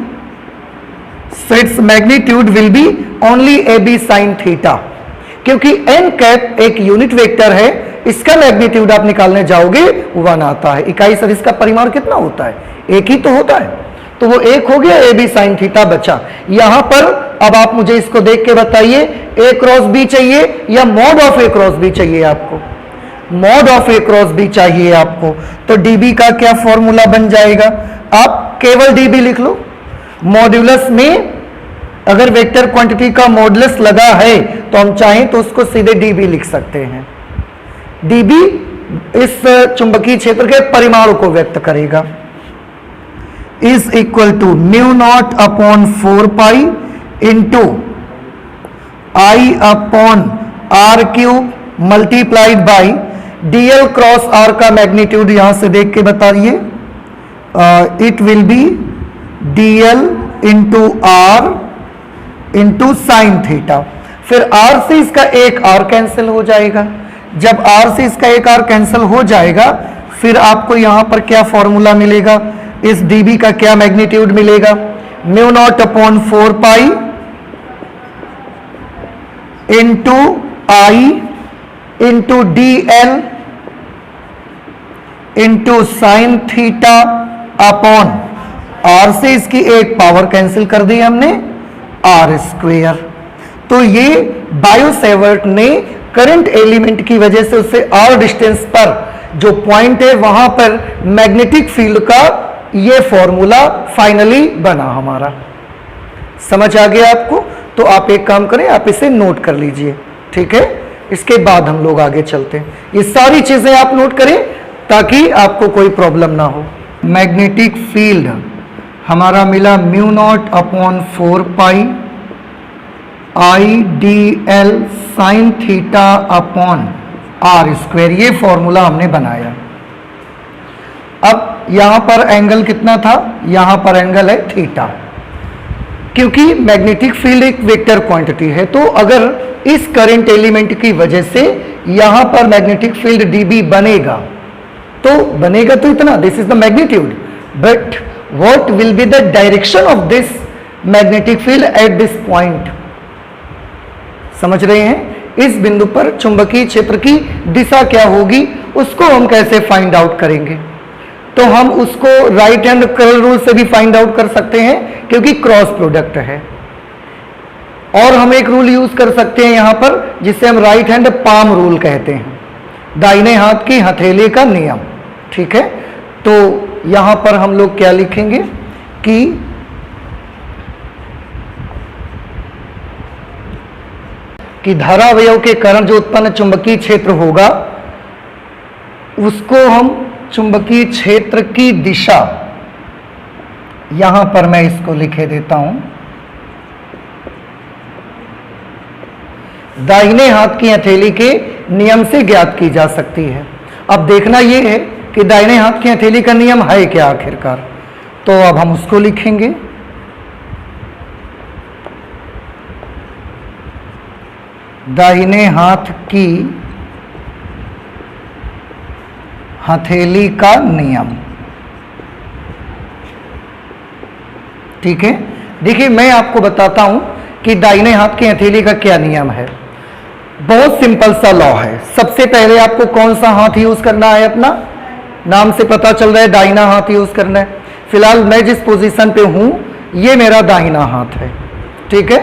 so its magnitude will be only AB sin theta, क्योंकि n कैप एक यूनिट वेक्टर है, इसका मैग्नीट्यूड आप निकालने जाओगे 1 आता है। इकाई सदिश का परिमाण कितना होता है? एक ही तो होता है, तो वो एक हो गया, AB sin थीटा बचा। यहां पर अब आप मुझे इसको देख के बताइए, ए क्रॉस बी चाहिए या mod of A cross B चाहिए आपको? Mod of A cross B चाहिए आपको। तो डीबी का क्या फॉर्मूला बन जाएगा? आप केवल डीबी लिख लो। मॉड्यूलस में अगर वेक्टर क्वांटिटी का मॉडुलस लगा है तो हम चाहें तो उसको सीधे डीबी लिख सकते हैं। डीबी इस चुंबकीय क्षेत्र के परिमाण को व्यक्त करेगा। Is equal to mu naught upon 4 pi into I upon are cube multiplied by dl cross r का मैग्नीट्यूड यहां से देख के बताइए, it will be dl into r into sine theta. फिर आर से इसका एक आर कैंसिल हो जाएगा। जब आर से इसका एक आर कैंसिल हो जाएगा, फिर आपको यहां पर क्या फॉर्मूला मिलेगा? इस डीबी का क्या मैग्नीट्यूड मिलेगा? Mu naught upon 4 pi into I into D L into sine theta upon r से इसकी एक पावर कैंसिल कर दी हमने, आर स्क्वेयर। तो ये बायो-सेवर्ट ने करंट एलिमेंट की वजह से उससे आर डिस्टेंस पर जो पॉइंट है वहां पर मैग्नेटिक फील्ड का ये फॉर्मूला फाइनली बना हमारा। समझ आ गया आपको? तो आप एक काम करें, आप इसे नोट कर लीजिए, ठीक है? इसके बाद हम लोग आगे चलते हैं। ये सारी चीजें आप नोट करें ताकि आपको कोई प्रॉब्लम ना हो। मैग्नेटिक फील्ड हमारा मिला mu naught upon 4 pi I d l sine theta upon r square, ये फॉर्मूला हमने बनाया। अब यहां पर एंगल कितना था? यहां पर एंगल है थीटा। क्योंकि मैग्नेटिक फील्ड एक वेक्टर क्वांटिटी है, तो अगर इस करंट एलिमेंट की वजह से यहां पर मैग्नेटिक फील्ड डीबी बनेगा तो इतना, this is the magnitude, but what will be the direction of this magnetic field at this point? समझ रहे हैं? इस बिंदु पर चुंबकीय क्षेत्र की दिशा क्या होगी, उसको हम कैसे फाइंड आउट करेंगे? तो हम उसको राइट हैंड कर्ल रूल से भी फाइंड आउट कर सकते हैं क्योंकि क्रॉस प्रोडक्ट है। और हम एक रूल यूज कर सकते हैं यहां पर जिसे हम राइट हैंड पाम रूल कहते हैं, दाहिने हाथ की हथेली का नियम, ठीक है? तो यहां पर हम लोग क्या लिखेंगे कि धारावयव के कारण जो उत्पन्न चुंबकीय क्षेत्र होगा उसको हम चुंबकीय क्षेत्र की दिशा, यहां पर मैं इसको लिखे देता हूं, दाहिने हाथ की हथेली के नियम से ज्ञात की जा सकती है। अब देखना यह है कि दाहिने हाथ की हथेली का नियम है क्या आखिरकार, तो अब हम उसको लिखेंगे। दाहिने हाथ की हथेली का नियम, ठीक है? देखिए मैं आपको बताता हूं कि दाहिने हाथ की हथेली का क्या नियम है। बहुत सिंपल सा लॉ है। सबसे पहले आपको कौन सा हाथ यूज करना है? अपना नाम से पता चल रहा है दाहिना हाथ यूज करना है। फिलहाल मैं जिस पोजीशन पे हूं ये मेरा दाहिना हाथ है, ठीक है?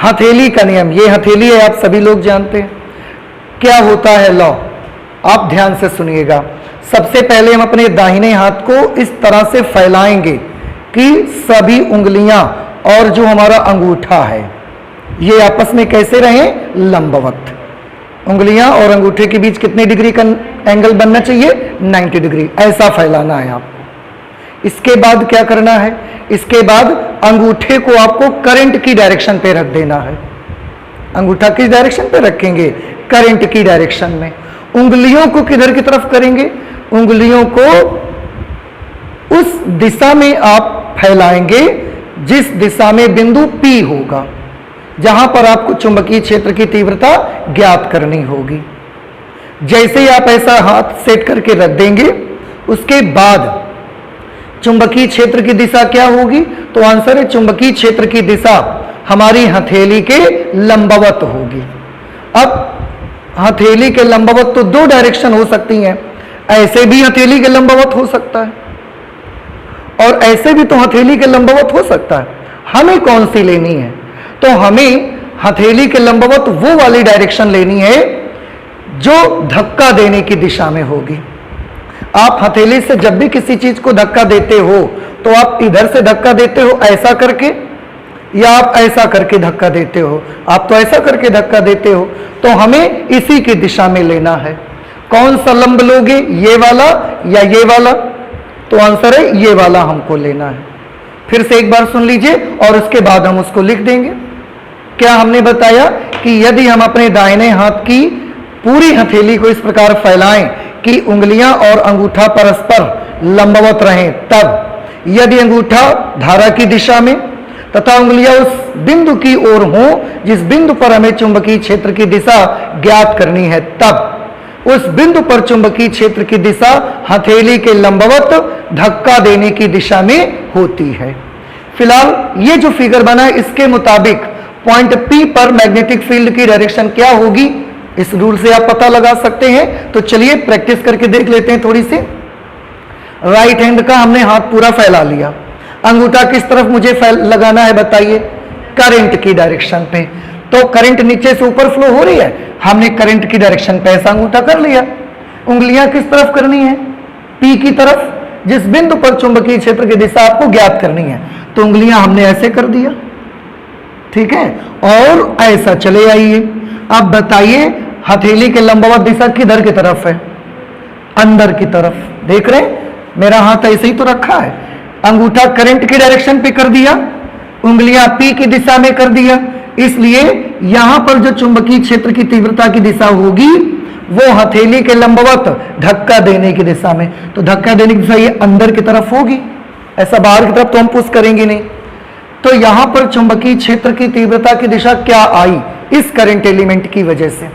हथेली का नियम, ये हथेली है, आप सभी लोग जानते हैं। क्या होता है लॉ? आप ध्यान से सुनिएगा। सबसे पहले हम अपने दाहिने हाथ को इस तरह से फैलाएंगे कि सभी उंगलियां और जो हमारा अंगूठा है ये आपस में कैसे रहें? लंबवत। उंगलियां और अंगूठे के बीच कितने डिग्री का एंगल बनना चाहिए? 90 डिग्री। ऐसा फैलाना है आपको। इसके बाद क्या करना है? इसके बाद अंगूठे को आपको करंट की डायरेक्शन पे रख देना है। अंगूठा किस डायरेक्शन पे रखेंगे? करंट की डायरेक्शन में। उंगलियों को किधर की तरफ करेंगे? उंगलियों को उस दिशा में आप फैलाएंगे जिस दिशा में बिंदु P होगा, जहां पर आपको चुंबकीय क्षेत्र की तीव्रता ज्ञात करनी होगी। जैसे ही आप ऐसा हाथ सेट करके रख देंगे उसके बाद चुंबकीय क्षेत्र की दिशा क्या होगी? तो आंसर है चुंबकीय क्षेत्र की दिशा हमारी हथेली के लंबवत होगी। अब हथेली के लंबवत तो दो डायरेक्शन हो सकती हैं, ऐसे भी हथेली के लंबवत हो सकता है और ऐसे भी तो हथेली के लंबवत हो सकता है। हमें कौन सी लेनी है? तो हमें हथेली के लंबवत वो वाली डायरेक्शन लेनी है जो धक्का देने की दिशा में होगी। आप हथेली से जब भी किसी चीज को धक्का देते हो तो आप इधर से धक्का देते हो ऐसा करके, या आप ऐसा करके धक्का देते हो? आप तो ऐसा करके धक्का देते हो। तो हमें इसी की दिशा में लेना है। कौन सा लंब लोगे? ये वाला या ये वाला? तो आंसर है ये वाला हमको लेना है। फिर से एक बार सुन लीजिए और उसके बाद हम उसको लिख देंगे। क्या हमने बताया कि यदि हम अपने दाहिने हाथ की पूरी हथेली को इस प्रकार फैलाएं कि उंगलियां और अंगूठा परस्पर लंबवत रहें, तब यदि अंगूठा धारा की दिशा में तथा उंगलियां उस बिंदु की ओर हों जिस बिंदु पर हमें चुंबकीय क्षेत्र की दिशा ज्ञात करनी है, तब उस बिंदु पर चुंबकीय क्षेत्र की दिशा हथेली के लंबवत धक्का देने की दिशा में होती है। फिलहाल ये जो फिगर बना है इसके मुताबिक पॉइंट P पर मैग्नेटिक फील्ड की डायरेक्शन क्या होगी, इस रूल से आप पता लगा सकते हैं। तो चलिए प्रैक्टिस करके देख लेते हैं थोड़ी सी। राइट हैंड का हमने हाथ पूरा फैला लिया, अंगूठा किस तरफ मुझे लगाना है बताइए, करंट की डायरेक्शन पे। तो करंट नीचे से ऊपर फ्लो हो रही है, हमने करंट की डायरेक्शन पे ऐसा अंगूठा कर लिया। उंगलियां किस तरफ करनी है, P की तरफ, जिस बिंदु पर चुंबकीय क्षेत्र की दिशा आपको ज्ञात करनी है। तो उंगलियां हमने ऐसे कर दिया, ठीक है, और ऐसा चले आइए। अब बताइए हथेली के लंबवत दिशा किधर की तरफ है, अंदर की तरफ। देख रहे हैं मेरा हाथ ऐसे ही तो रखा है, अंगूठा करंट की डायरेक्शन पे कर दिया, उंगलियां P की दिशा में कर दिया, इसलिए यहां पर जो चुंबकीय क्षेत्र की तीव्रता की दिशा होगी वो हथेली के लंबवत धक्का देने की दिशा में। तो धक्का देने की दिशा ये अंदर की तरफ होगी, ऐसा बाहर की तरफ तो हम पुश करेंगे नहीं। तो यहां पर चुंबकीय क्षेत्र की तीव्रता की दिशा क्या आई, इस करंट एलिमेंट की वजह से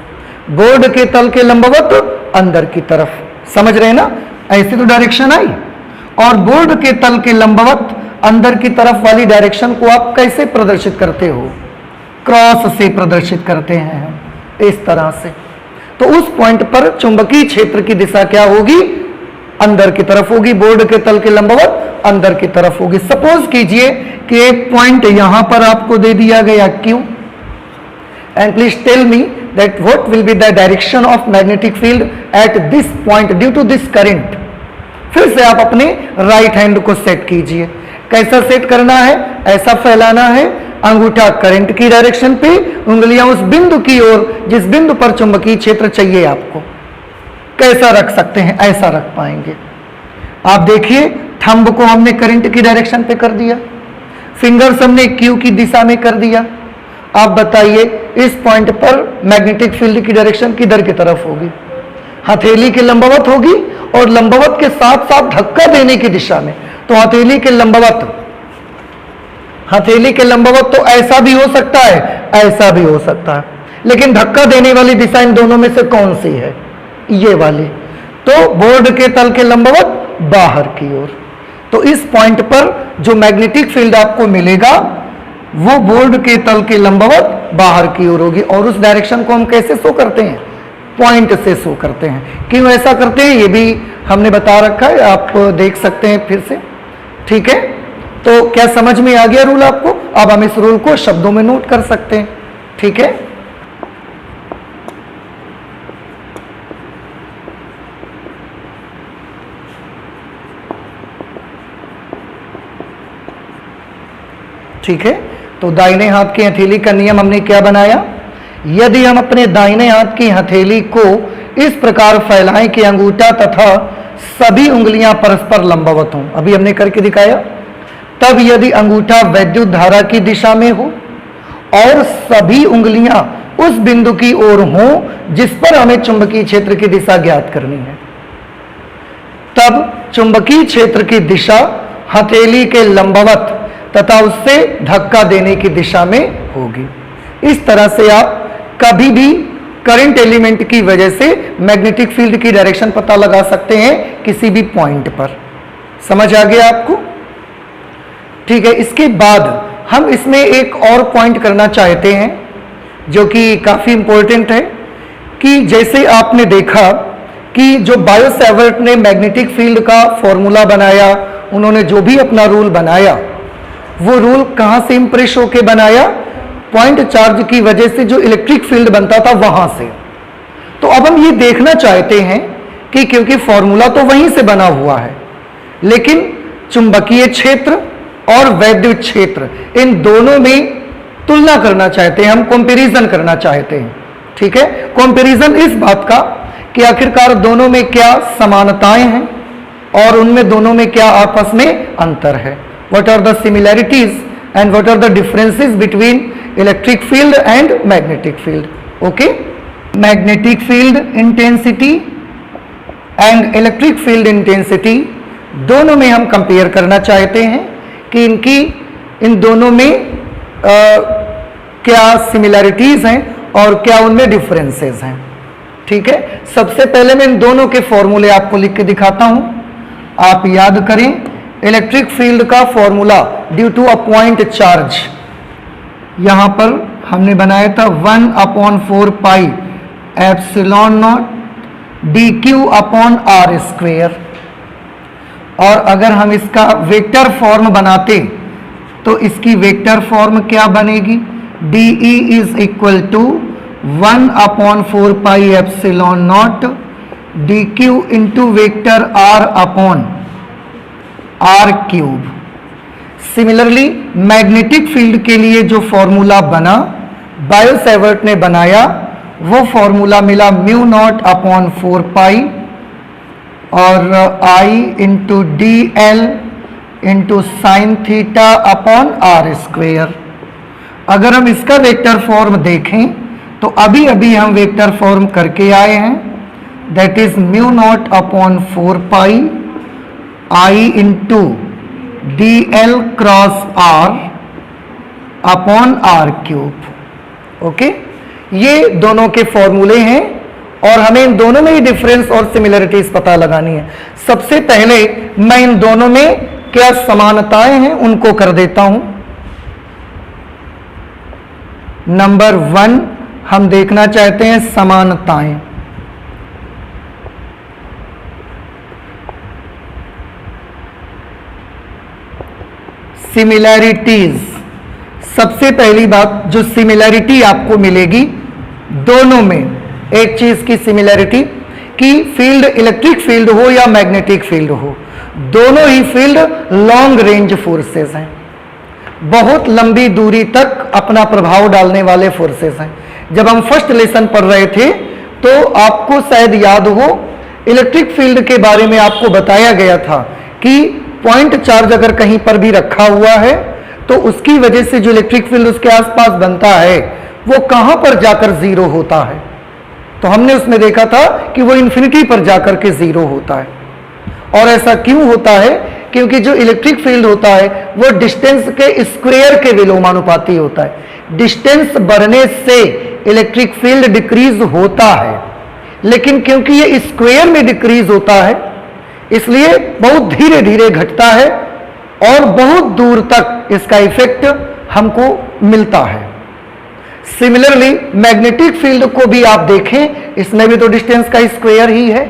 बोर्ड के तल के लंबवत अंदर की तरफ। समझ रहे हैं ना, ऐसी तो डायरेक्शन आई। और बोर्ड के तल के लंबवत अंदर की तरफ वाली डायरेक्शन को आप कैसे प्रदर्शित करते हो, क्रॉस से प्रदर्शित करते हैं, इस तरह से। तो उस पॉइंट पर चुंबकीय क्षेत्र की दिशा क्या होगी, अंदर की तरफ होगी, बोर्ड के तल के लंबवत अंदर की तरफ होगी। सपोज कीजिए कि एक पॉइंट यहां पर आपको दे दिया गया Q, and please tell me that what will be the direction of magnetic field at this point due to this current. फिर से आप अपने राइट हैंड को सेट कीजिए। कैसा सेट करना है, ऐसा फैलाना है, अंगूठा करंट की डायरेक्शन पे, उंगलियां उस बिंदु की ओर जिस बिंदु पर चुंबकीय क्षेत्र चाहिए आपको। कैसा रख सकते हैं, ऐसा रख पाएंगे। आप देखिए थंब को हमने करंट की डायरेक्शन पे कर दिया, फिंगर्स हमने Q की दिशा में कर दिया। आप बताइए इस पॉइंट पर मैग्नेटिक फील्ड की डायरेक्शन किधर की तरफ होगी, हथेली के लंबवत होगी, और लंबवत के साथ साथ धक्का देने की दिशा में। तो हथेली के लंबवत तो ऐसा भी हो सकता है, ऐसा भी हो सकता है, लेकिन धक्का देने वाली दिशा इन दोनों में से कौन सी है, ये वाली। तो बोर्ड के तल के लंबवत बाहर की ओर। तो इस पॉइंट पर जो मैग्नेटिक फील्ड आपको मिलेगा वो बोर्ड के तल के लंबवत बाहर की ओर होगी। और उस डायरेक्शन को हम कैसे शो करते हैं, पॉइंट से शो करते हैं। क्यों ऐसा करते हैं ये भी हमने बता रखा है, आप देख सकते हैं फिर से, ठीक है। तो क्या समझ में आ गया रूल आपको? अब हम इस रूल को शब्दों में नोट कर सकते हैं, ठीक है। ठीक है, तो दाहिने हाथ की हथेली का नियम हमने क्या बनाया, यदि हम अपने दाहिने हाथ की हथेली को इस प्रकार फैलाएं कि अंगूठा तथा सभी उंगलियां परस्पर लंबवत हों, अभी हमने करके दिखाया, तब यदि अंगूठा वैद्युत धारा की दिशा में हो और सभी उंगलियां उस बिंदु की ओर हों जिस पर हमें चुंबकीय क्षेत्र की दिशा ज्ञात करनी है, तब चुंबकीय क्षेत्र की दिशा हथेली के लंबवत तथा उससे धक्का देने की दिशा में होगी। इस तरह से आप कभी भी करंट एलिमेंट की वजह से मैग्नेटिक फील्ड की डायरेक्शन पता लगा सकते हैं किसी भी पॉइंट पर। समझ आ गया आपको? ठीक है, इसके बाद हम इसमें एक और पॉइंट करना चाहते हैं जो कि काफी इंपॉर्टेंट है, कि जैसे आपने देखा कि जो बायो सैवर्ट ने मैग्नेटिक फील्ड का फॉर्मूला बनाया, उन्होंने जो भी अपना रूल बनाया वो रूल कहां से इंप्रेस होके बनाया, पॉइंट चार्ज की वजह से जो इलेक्ट्रिक फील्ड बनता था वहां से। तो अब हम ये देखना चाहते हैं कि क्योंकि फॉर्मूला तो वहीं से बना हुआ है, लेकिन चुंबकीय क्षेत्र और वैद्युत क्षेत्र इन दोनों में तुलना करना चाहते हैं, हम कंपैरिजन करना चाहते हैं। ठीक है, कंपैरिजन इस बात का कि आखिरकार दोनों में क्या समानताएं हैं और उनमें दोनों में क्या आपस में अंतर है। What are the similarities and what are the differences between electric field and magnetic field? Okay, magnetic field intensity and electric field intensity दोनों में हम कंपेयर करना चाहते हैं कि इन दोनों में क्या सिमिलैरिटीज हैं और क्या उनमें डिफरेंसेस हैं। ठीक है, सबसे पहले मैं इन दोनों के फॉर्मूले आपको लिख के दिखाता हूं, आप याद करें। इलेक्ट्रिक फील्ड का formula due to a point charge, यहाँ पर हमने बनाया था 1/4 pi epsilon naught dq upon are square. और अगर हम इसका वेक्टर फॉर्म बनाते तो इसकी वेक्टर फॉर्म क्या बनेगी? dE is equal to 1/4 pi epsilon naught dq into vector r upon are cube. Similarly magnetic field के लिए जो फॉर्मूला बना, बायो सेवर्ट ने बनाया, वो फॉर्मूला मिला म्यू नॉट अपॉन 4 पाई और I into D L into sine theta upon are square. अगर हम इसका वेक्टर फॉर्म देखें तो अभी अभी हम वेक्टर फॉर्म करके आए हैं, that is mu naught upon 4 pi I into D l cross r upon are cube. Okay, ये दोनों के फॉर्मूले हैं और हमें इन दोनों में ही डिफरेंस और सिमिलरिटीज पता लगानी है। सबसे पहले मैं इन दोनों में क्या समानताएं हैं उनको कर देता हूं। नंबर 1 हम देखना चाहते हैं समानताएं। सिमिलैरिटीज। सबसे पहली बात जो सिमिलैरिटी आपको मिलेगी दोनों में, एक चीज की सिमिलैरिटी कि फील्ड इलेक्ट्रिक फील्ड हो या मैग्नेटिक फील्ड हो, दोनों ही फील्ड लॉन्ग रेंज फोर्सेस हैं, बहुत लंबी दूरी तक अपना प्रभाव डालने वाले फोर्सेस हैं। जब हम फर्स्ट लेसन पढ़ रहे थे तो आपको शायद याद हो, इलेक्ट्रिक फील्ड के बारे में आपको बताया गया था कि पॉइंट चार्ज अगर कहीं पर भी रखा हुआ है तो उसकी वजह से जो इलेक्ट्रिक फील्ड उसके आसपास बनता है वो कहां पर जाकर जीरो होता है। तो हमने उसमें देखा था कि वो इन्फिनिटी पर जाकर के जीरो होता है। और ऐसा क्यों होता है? क्योंकि जो इलेक्ट्रिक फील्ड होता है वो डिस्टेंस के स्क्वायर के विलोमानुपाती होता है। डिस्टेंस बढ़ने से इलेक्ट्रिक फील्ड डिक्रीज होता है, लेकिन क्योंकि ये स्क्वायर में डिक्रीज होता है इसलिए बहुत धीरे धीरे घटता है और बहुत दूर तक इसका इफेक्ट हमको मिलता है। सिमिलरली मैग्नेटिक फील्ड को भी आप देखें, इसमें भी तो डिस्टेंस का स्क्वायर ही है,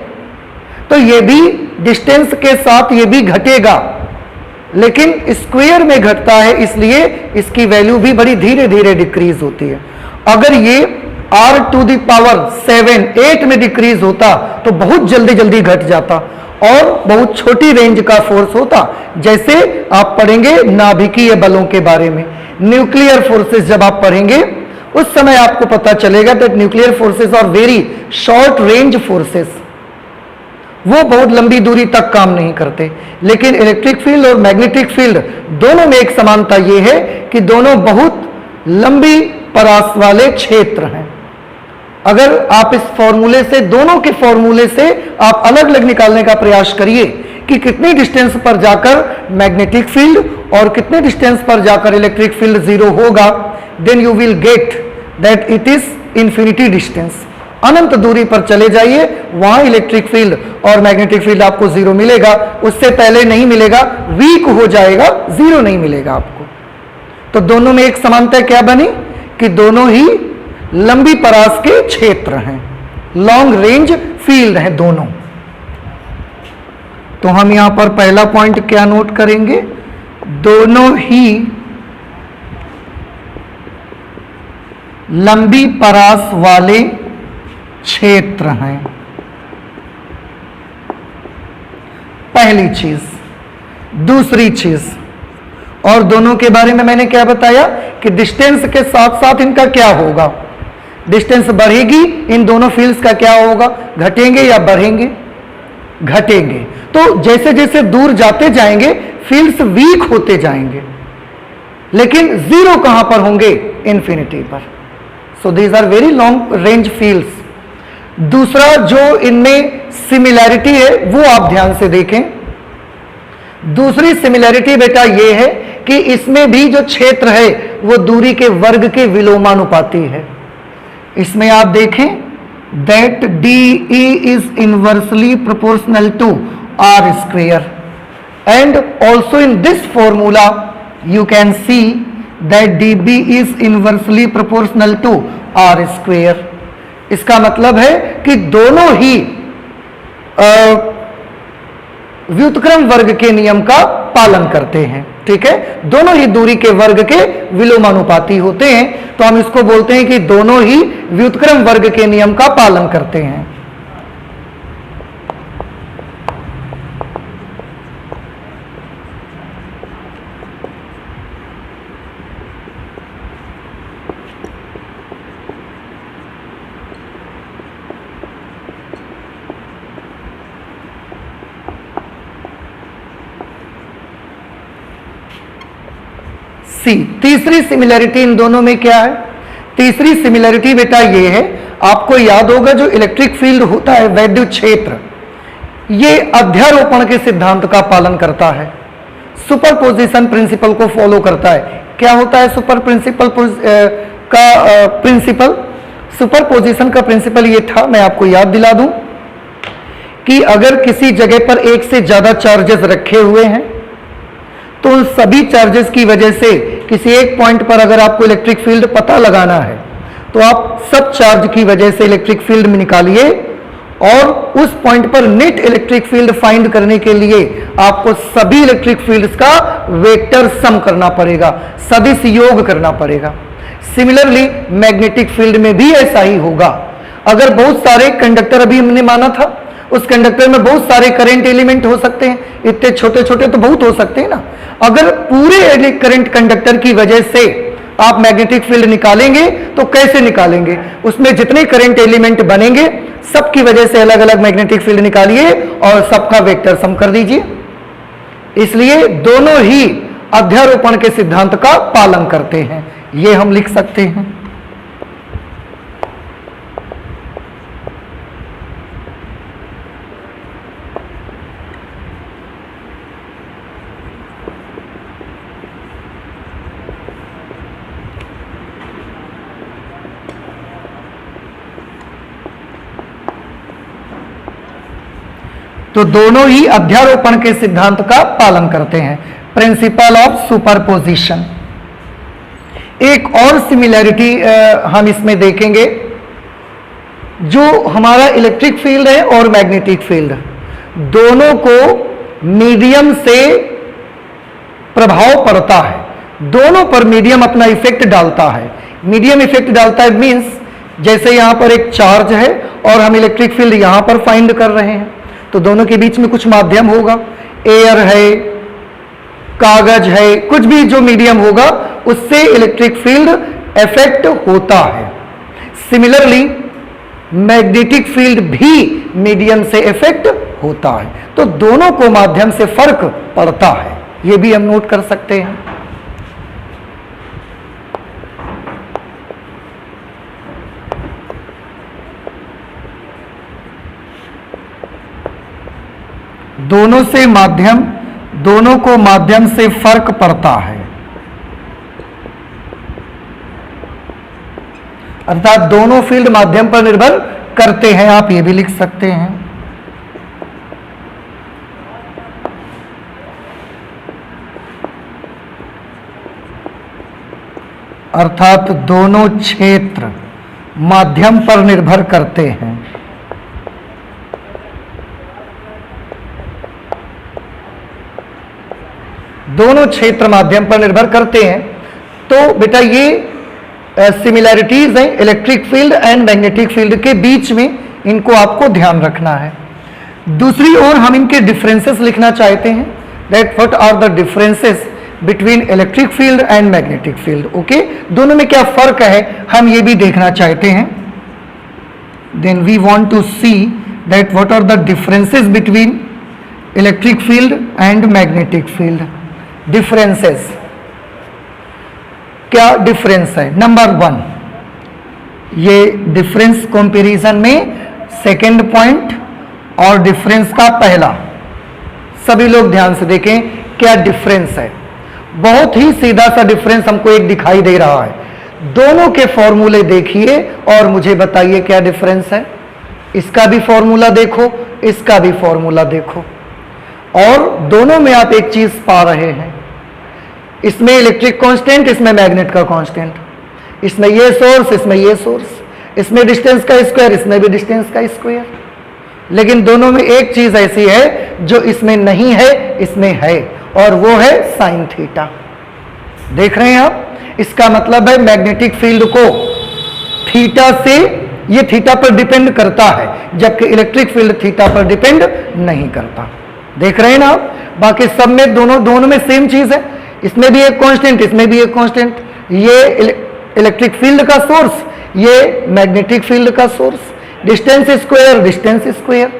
तो ये भी डिस्टेंस के साथ ये भी घटेगा, लेकिन स्क्वायर में घटता है इसलिए इसकी वैल्यू भी बड़ी धीरे धीरे डिक्रीज होती है। अगर ये r⁷ 8 में डिक्रीज होता तो बहुत जल्दी जल्दी घट जाता और बहुत छोटी रेंज का फोर्स होता। जैसे आप पढ़ेंगे नाभिकीय बलों के बारे में, न्यूक्लियर फोर्सेस जब आप पढ़ेंगे उस समय आपको पता चलेगा that nuclear forces are very short range forces, वो बहुत लंबी दूरी तक काम नहीं करते। लेकिन इलेक्ट्रिक फील्ड और मैग्नेटिक फील्ड दोनों में एक समानता ये है कि दोनों बहुत लंबी परास वाले क्षेत्र हैं। अगर आप इस फॉर्मूले से, दोनों के फॉर्मूले से आप अलग अलग निकालने का प्रयास करिए कि कितनी डिस्टेंस पर जाकर मैग्नेटिक फील्ड और कितने डिस्टेंस पर जाकर इलेक्ट्रिक फील्ड जीरो होगा, then you will get that it is infinity distance. अनंत दूरी पर चले जाइए, वहां इलेक्ट्रिक फील्ड और मैग्नेटिक फील्ड आपको जीरो मिलेगा, उससे पहले नहीं मिलेगा, वीक हो जाएगा, जीरो नहीं मिलेगा आपको। तो दोनों में एक समानता क्या बनी कि दोनों ही लंबी परास के क्षेत्र हैं, लॉन्ग रेंज फील्ड हैं दोनों। तो हम यहां पर पहला पॉइंट क्या नोट करेंगे, दोनों ही लंबी परास वाले क्षेत्र हैं, पहली चीज। दूसरी चीज, और दोनों के बारे में मैंने क्या बताया कि डिस्टेंस के साथ साथ इनका क्या होगा, डिस्टेंस बढ़ेगी, इन दोनों फील्ड्स का क्या होगा, घटेंगे या बढ़ेंगे, घटेंगे। तो जैसे जैसे दूर जाते जाएंगे फील्ड्स वीक होते जाएंगे, लेकिन जीरो कहां पर होंगे, इंफिनिटी पर। So these are very long range fields. दूसरा जो इनमें सिमिलैरिटी है वो आप ध्यान से देखें। दूसरी सिमिलैरिटी बेटा ये है कि इसमें भी जो क्षेत्र है वो दूरी के वर्ग के विलोमानुपाती है। इसमें आप देखें that DE is inversely proportional to R square, and also in this formula you can see that d B is inversely proportional to r square. इसका मतलब है कि दोनों ही व्युत्क्रम वर्ग के नियम का पालन करते हैं। ठीक है, दोनों ही दूरी के वर्ग के विलोमानुपाती होते हैं, तो हम इसको बोलते हैं कि दोनों ही व्युत्क्रम वर्ग के नियम का पालन करते हैं। सी, तीसरी सिमिलरिटी इन दोनों में क्या है? तीसरी सिमिलरिटी बेटा ये है, आपको याद होगा जो इलेक्ट्रिक फील्ड होता है वैद्युत क्षेत्र, ये अध्यारोपण के सिद्धांत का पालन करता है, सुपरपोजिशन प्रिंसिपल को फॉलो करता है। क्या होता है सुपर प्रिंसिपल का प्रिंसिपल? सुपरपोजिशन का प्रिंसिपल ये था, मैं आपको याद दिला दूं, कि अगर किसी जगह पर एक से ज्यादा चार्जेस रखे हुए हैं तो उन सभी चार्जेस की वजह से किसी एक पॉइंट पर अगर आपको इलेक्ट्रिक फील्ड पता लगाना है तो आप सब चार्ज की वजह से इलेक्ट्रिक फील्ड में निकालिए, और उस पॉइंट पर नेट इलेक्ट्रिक फील्ड फाइंड करने के लिए आपको सभी इलेक्ट्रिक फील्ड्स का वेक्टर सम करना पड़ेगा, सदिश योग करना पड़ेगा। सिमिलरली मैग्नेटिक फील्ड में भी ऐसा ही होगा। अगर बहुत सारे कंडक्टर, अभी हमने माना था, उस कंडक्टर में बहुत सारे करंट एलिमेंट हो सकते हैं, इतने छोटे छोटे तो बहुत हो सकते हैं ना। अगर पूरे करंट कंडक्टर की वजह से आप मैग्नेटिक फील्ड निकालेंगे तो कैसे निकालेंगे? उसमें जितने करंट एलिमेंट बनेंगे सबकी वजह से अलग अलग मैग्नेटिक फील्ड निकालिए और सबका वेक्टर सम कर दीजिए। इसलिए दोनों ही अध्यारोपण के सिद्धांत का पालन करते हैं, ये हम लिख सकते हैं। तो दोनों ही अध्यारोपण के सिद्धांत का पालन करते हैं, प्रिंसिपल ऑफ सुपरपोजिशन। एक और सिमिलैरिटी हम इसमें देखेंगे, जो हमारा इलेक्ट्रिक फील्ड है और मैग्नेटिक फील्ड, दोनों को मीडियम से प्रभाव पड़ता है, दोनों पर मीडियम अपना इफेक्ट डालता है। मीडियम इफेक्ट डालता है मींस, जैसे यहां पर एक चार्ज है और हम इलेक्ट्रिक फील्ड यहां पर फाइंड कर रहे हैं, तो दोनों के बीच में कुछ माध्यम होगा, एयर है, कागज है, कुछ भी जो मीडियम होगा उससे इलेक्ट्रिक फील्ड इफेक्ट होता है। सिमिलरली मैग्नेटिक फील्ड भी मीडियम से इफेक्ट होता है, तो दोनों को माध्यम से फर्क पड़ता है, यह भी हम नोट कर सकते हैं। दोनों को माध्यम से फर्क पड़ता है, अर्थात दोनों फील्ड माध्यम पर निर्भर करते हैं, आप ये भी लिख सकते हैं। अर्थात दोनों क्षेत्र माध्यम पर निर्भर करते हैं। दोनों क्षेत्र माध्यम पर निर्भर करते हैं। तो बेटा ये सिमिलैरिटीज हैं electric field and magnetic field के बीच में, इनको आपको ध्यान रखना है। दूसरी ओर हम इनके डिफरेंसेस लिखना चाहते हैं, that what are the differences between electric field and magnetic field. Okay, दोनों में क्या फर्क है हम ये भी देखना चाहते हैं। Then we want to see that what are the differences between electric field and magnetic field. Differences, क्या डिफरेंस है? नंबर 1, ये डिफरेंस कंपैरिजन में सेकंड पॉइंट और डिफरेंस का पहला, सभी लोग ध्यान से देखें क्या डिफरेंस है। बहुत ही सीधा सा डिफरेंस हमको एक दिखाई दे रहा है, दोनों के फॉर्मूले देखिए और मुझे बताइए क्या डिफरेंस है। इसका भी फॉर्मूला देखो, इसका भी फॉर्मूला देखो, और दोनों में आप एक चीज पा रहे हैं, इसमें इलेक्ट्रिक कांस्टेंट, इसमें मैग्नेट का कांस्टेंट, इसमें ये सोर्स, इसमें ये सोर्स, इसमें डिस्टेंस का स्क्वायर, इसमें भी डिस्टेंस का स्क्वायर। लेकिन दोनों में एक चीज ऐसी है जो इसमें नहीं है, इसमें है, और वो है साइन थीटा। देख रहे हैं आप? इसका मतलब है मैग्नेटिक फील्ड को थीटा से, ये थीटा पर डिपेंड करता है, जबकि इलेक्ट्रिक फील्ड थीटा पर डिपेंड नहीं करता। देख रहे हैं ना आप? बाकी सब में दोनों में सेम चीज है, इसमें भी एक कांस्टेंट, इसमें भी एक कांस्टेंट। ये इलेक्ट्रिक फील्ड का सोर्स, ये मैग्नेटिक फील्ड का source, distance square, distance square.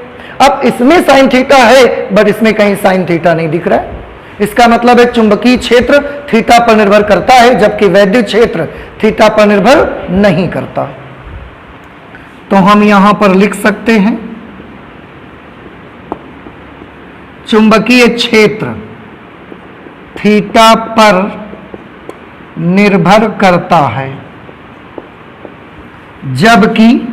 अब इसमें साइन थीटा है, बट इसमें कहीं साइन थीटा नहीं दिख रहा है। इसका मतलब है चुंबकीय क्षेत्र थीटा पर निर्भर करता है, जबकि वैद्युत क्षेत्र थीटा पर निर्भर नहीं करता। तो हम यहां पर लिख सकते हैं चुंबकीय क्षेत्र थीटा पर निर्भर करता है, जबकि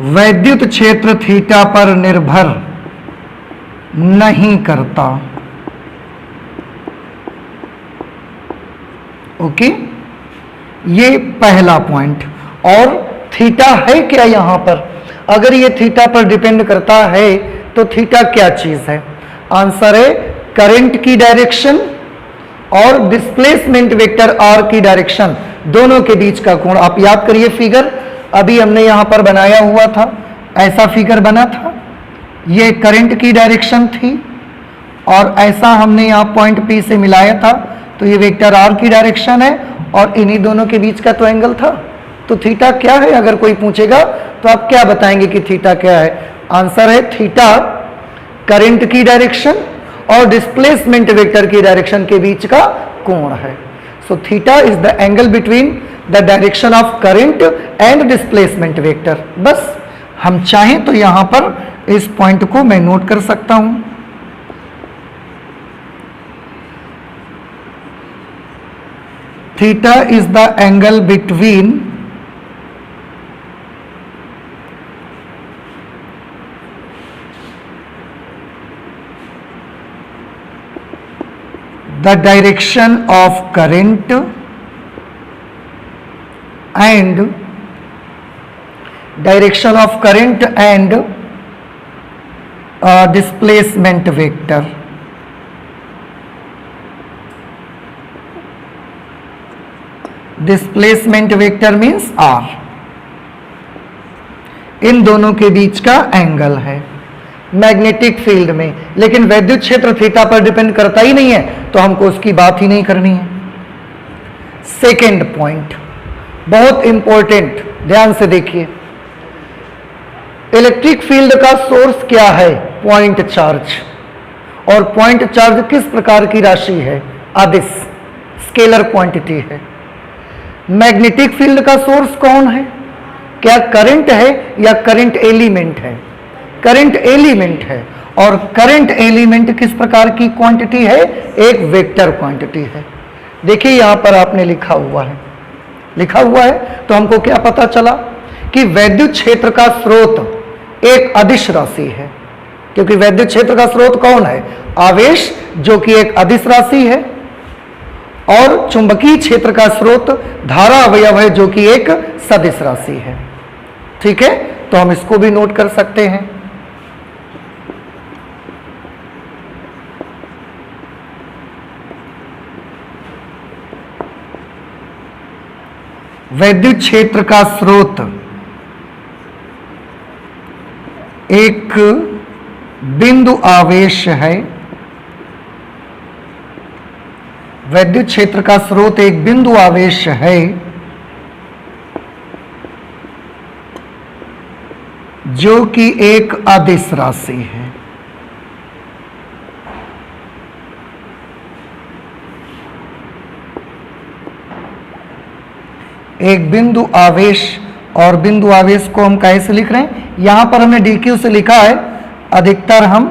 वैद्युत क्षेत्र थीटा पर निर्भर नहीं करता। ओके, ये पहला पॉइंट। और थीटा है क्या यहां पर? अगर ये थीटा पर डिपेंड करता है तो थीटा क्या चीज है? आंसर है करंट की डायरेक्शन और डिस्प्लेसमेंट वेक्टर आर की डायरेक्शन, दोनों के बीच का कोण। आप याद करिए फिगर अभी हमने यहां पर बनाया हुआ था, ऐसा फिगर बना था, ये करंट की डायरेक्शन थी, और ऐसा हमने यहां पॉइंट पी से मिलाया था, तो ये वेक्टर आर की डायरेक्शन है, और इन्हीं दोनों के बीच का तो एंगल था। तो थीटा क्या है? अगर कोई पूछेगा तो आप क्या बताएंगे कि थीटा क्या है? आंसर है थीटा करंट की डायरेक्शन और डिस्प्लेसमेंट वेक्टर की डायरेक्शन के बीच का कोण है। So theta is the angle between the direction of current and displacement vector. बस हम चाहें तो यहां पर इस पॉइंट को मैं नोट कर सकता हूं। Theta is the angle between the direction of current and displacement vector. Displacement vector means R. इन दोनों के बीच का एंगल है मैग्नेटिक फील्ड में। लेकिन वैद्युत क्षेत्र थीटा पर डिपेंड करता ही नहीं है, तो हमको उसकी बात ही नहीं करनी है। सेकेंड पॉइंट बहुत इंपॉर्टेंट, ध्यान से देखिए। इलेक्ट्रिक फील्ड का सोर्स क्या है? Point charge. और पॉइंट चार्ज किस प्रकार की राशि है? अदिश, स्केलर क्वांटिटी है। मैग्नेटिक फील्ड का सोर्स कौन है? क्या करंट है या करंट एलिमेंट है? करंट एलिमेंट है। और करंट एलिमेंट किस प्रकार की क्वांटिटी है? एक वेक्टर क्वांटिटी है। देखिए यहां पर आपने लिखा हुआ है, तो हमको क्या पता चला कि वैद्युत क्षेत्र का स्रोत एक अदिश राशि है, क्योंकि वैद्युत क्षेत्र का स्रोत कौन है? आवेश, जो कि एक अदिश राशि है। और चुंबकीय क्षेत्र का स्रोत धारा अवयव है, जो कि एक सदिश राशि है। ठीक है, तो हम इसको भी नोट कर सकते हैं। वैद्युत क्षेत्र का स्रोत एक बिंदु आवेश है। वैद्युत क्षेत्र का स्रोत एक बिंदु आवेश है, जो कि एक अदिश राशि है। एक बिंदु आवेश, और बिंदु आवेश को हम कैसे लिख रहे हैं? यहां पर हमने dq से लिखा है, अधिकतर हम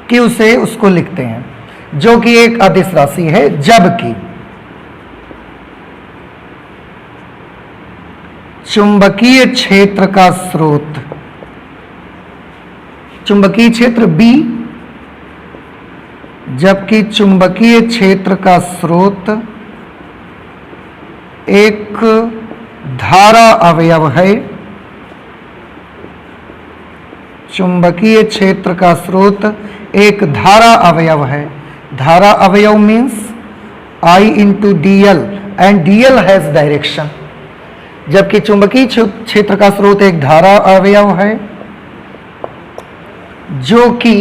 q से उसको लिखते हैं, जो कि एक अदिश राशि है। जबकि चुंबकीय क्षेत्र का स्रोत, चुंबकीय क्षेत्र B, जबकि चुंबकीय क्षेत्र का स्रोत एक धारा अवयव है। चुंबकीय क्षेत्र का स्रोत एक धारा अवयव है। धारा अवयव means I into dl and dl has direction. जबकि चुंबकीय क्षेत्र का स्रोत एक धारा अवयव है जो कि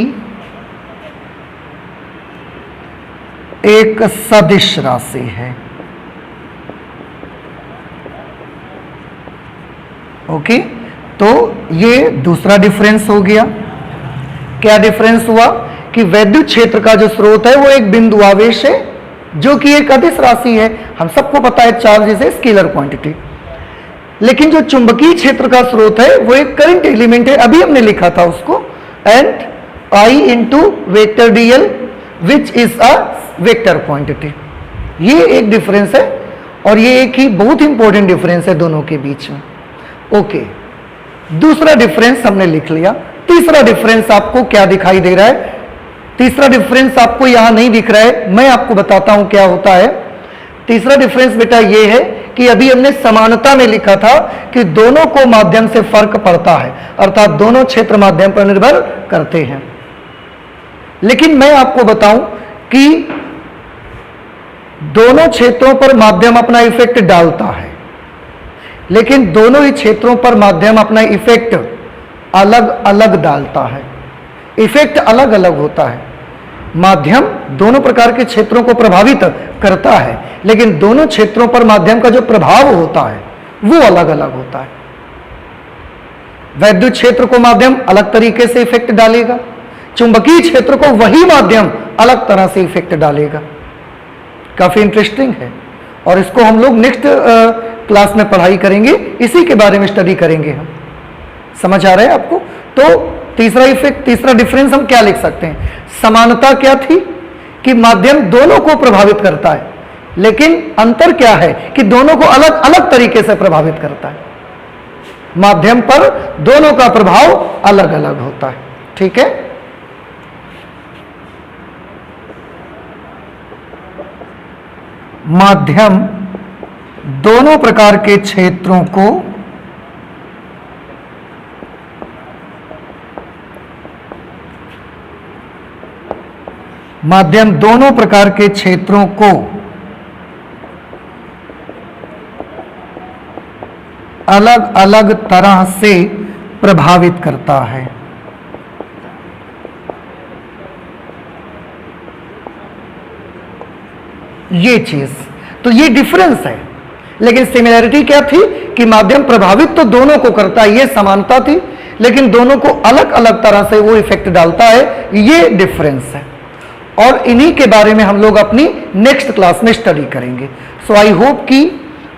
एक सदिश राशि है। ओके, तो ये दूसरा डिफरेंस हो गया। क्या डिफरेंस हुआ कि वैद्युत क्षेत्र का जो स्रोत है वो एक बिंदु आवेश है जो कि एक अदिश राशि है। हम सबको पता है charge is a scalar quantity. लेकिन जो चुंबकीय क्षेत्र का स्रोत है वो एक करंट एलिमेंट है, अभी हमने लिखा था उसको, and I into vector dl which is a vector quantity. ये एक डिफरेंस है और ये एक ही बहुत इंपॉर्टेंट डिफरेंस है दोनों के बीच में। ओके, दूसरा डिफरेंस हमने लिख लिया। तीसरा डिफरेंस आपको क्या दिखाई दे रहा है? तीसरा डिफरेंस आपको यहां नहीं दिख रहा है, मैं आपको बताता हूं क्या होता है। तीसरा डिफरेंस बेटा ये है कि अभी हमने समानता में लिखा था कि दोनों को माध्यम से फर्क पड़ता है, अर्थात दोनों क्षेत्र माध्यम पर निर्भर करते हैं। लेकिन मैं आपको बताऊं कि दोनों क्षेत्रों पर माध्यम अपना इफेक्ट डालता है, लेकिन दोनों ही क्षेत्रों पर माध्यम अपना इफेक्ट अलग अलग डालता है। इफेक्ट अलग अलग होता है। माध्यम दोनों प्रकार के क्षेत्रों को प्रभावित करता है, लेकिन दोनों क्षेत्रों पर माध्यम का जो प्रभाव होता है वो अलग अलग होता है। वैद्युत क्षेत्र को माध्यम अलग तरीके से इफेक्ट डालेगा, चुंबकीय क्षेत्र को वही माध्यम अलग तरह से इफेक्ट डालेगा। काफी इंटरेस्टिंग है और इसको हम लोग नेक्स्ट क्लास में पढ़ाई करेंगे, इसी के बारे में स्टडी करेंगे हम। समझ आ रहा है आपको? तो तीसरा इफेक्ट, तीसरा डिफरेंस हम क्या लिख सकते हैं? समानता क्या थी कि माध्यम दोनों को प्रभावित करता है, लेकिन अंतर क्या है कि दोनों को अलग अलग तरीके से प्रभावित करता है। माध्यम पर दोनों का प्रभाव अलग अलग होता है। ठीक है, माध्यम दोनों प्रकार के क्षेत्रों को अलग अलग तरह से प्रभावित करता है। ये चीज, तो ये डिफरेंस है। लेकिन सिमिलैरिटी क्या थी कि माध्यम प्रभावित तो दोनों को करता है, ये समानता थी, लेकिन दोनों को अलग अलग तरह से वो इफेक्ट डालता है, ये डिफरेंस है। और इन्हीं के बारे में हम लोग अपनी नेक्स्ट क्लास में स्टडी करेंगे। सो आई होप कि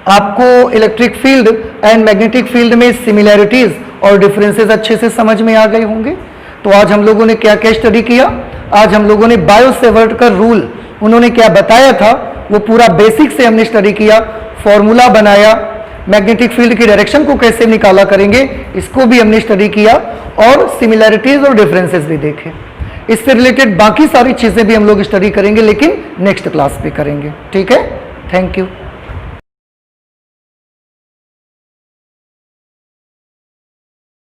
आपको electric field and magnetic field में सिमिलैरिटीज और डिफरेंसेस अच्छे से समझ में आ गए होंगे। तो आज हम लोगों ने क्या क्या स्टडी किया? आज हम लोगों ने बायो-सेवर्ट का रूल, उन्होंने क्या बताया था वो पूरा बेसिक से हमने स्टडी किया, फॉर्मूला बनाया, मैग्नेटिक फील्ड की डायरेक्शन को कैसे निकाला करेंगे इसको भी हमने स्टडी किया, और सिमिलैरिटीज और डिफरेंसेस भी देखे। इससे रिलेटेड बाकी सारी चीजें भी हम लोग स्टडी करेंगे, लेकिन नेक्स्ट क्लास पे करेंगे। ठीक है, थैंक यू।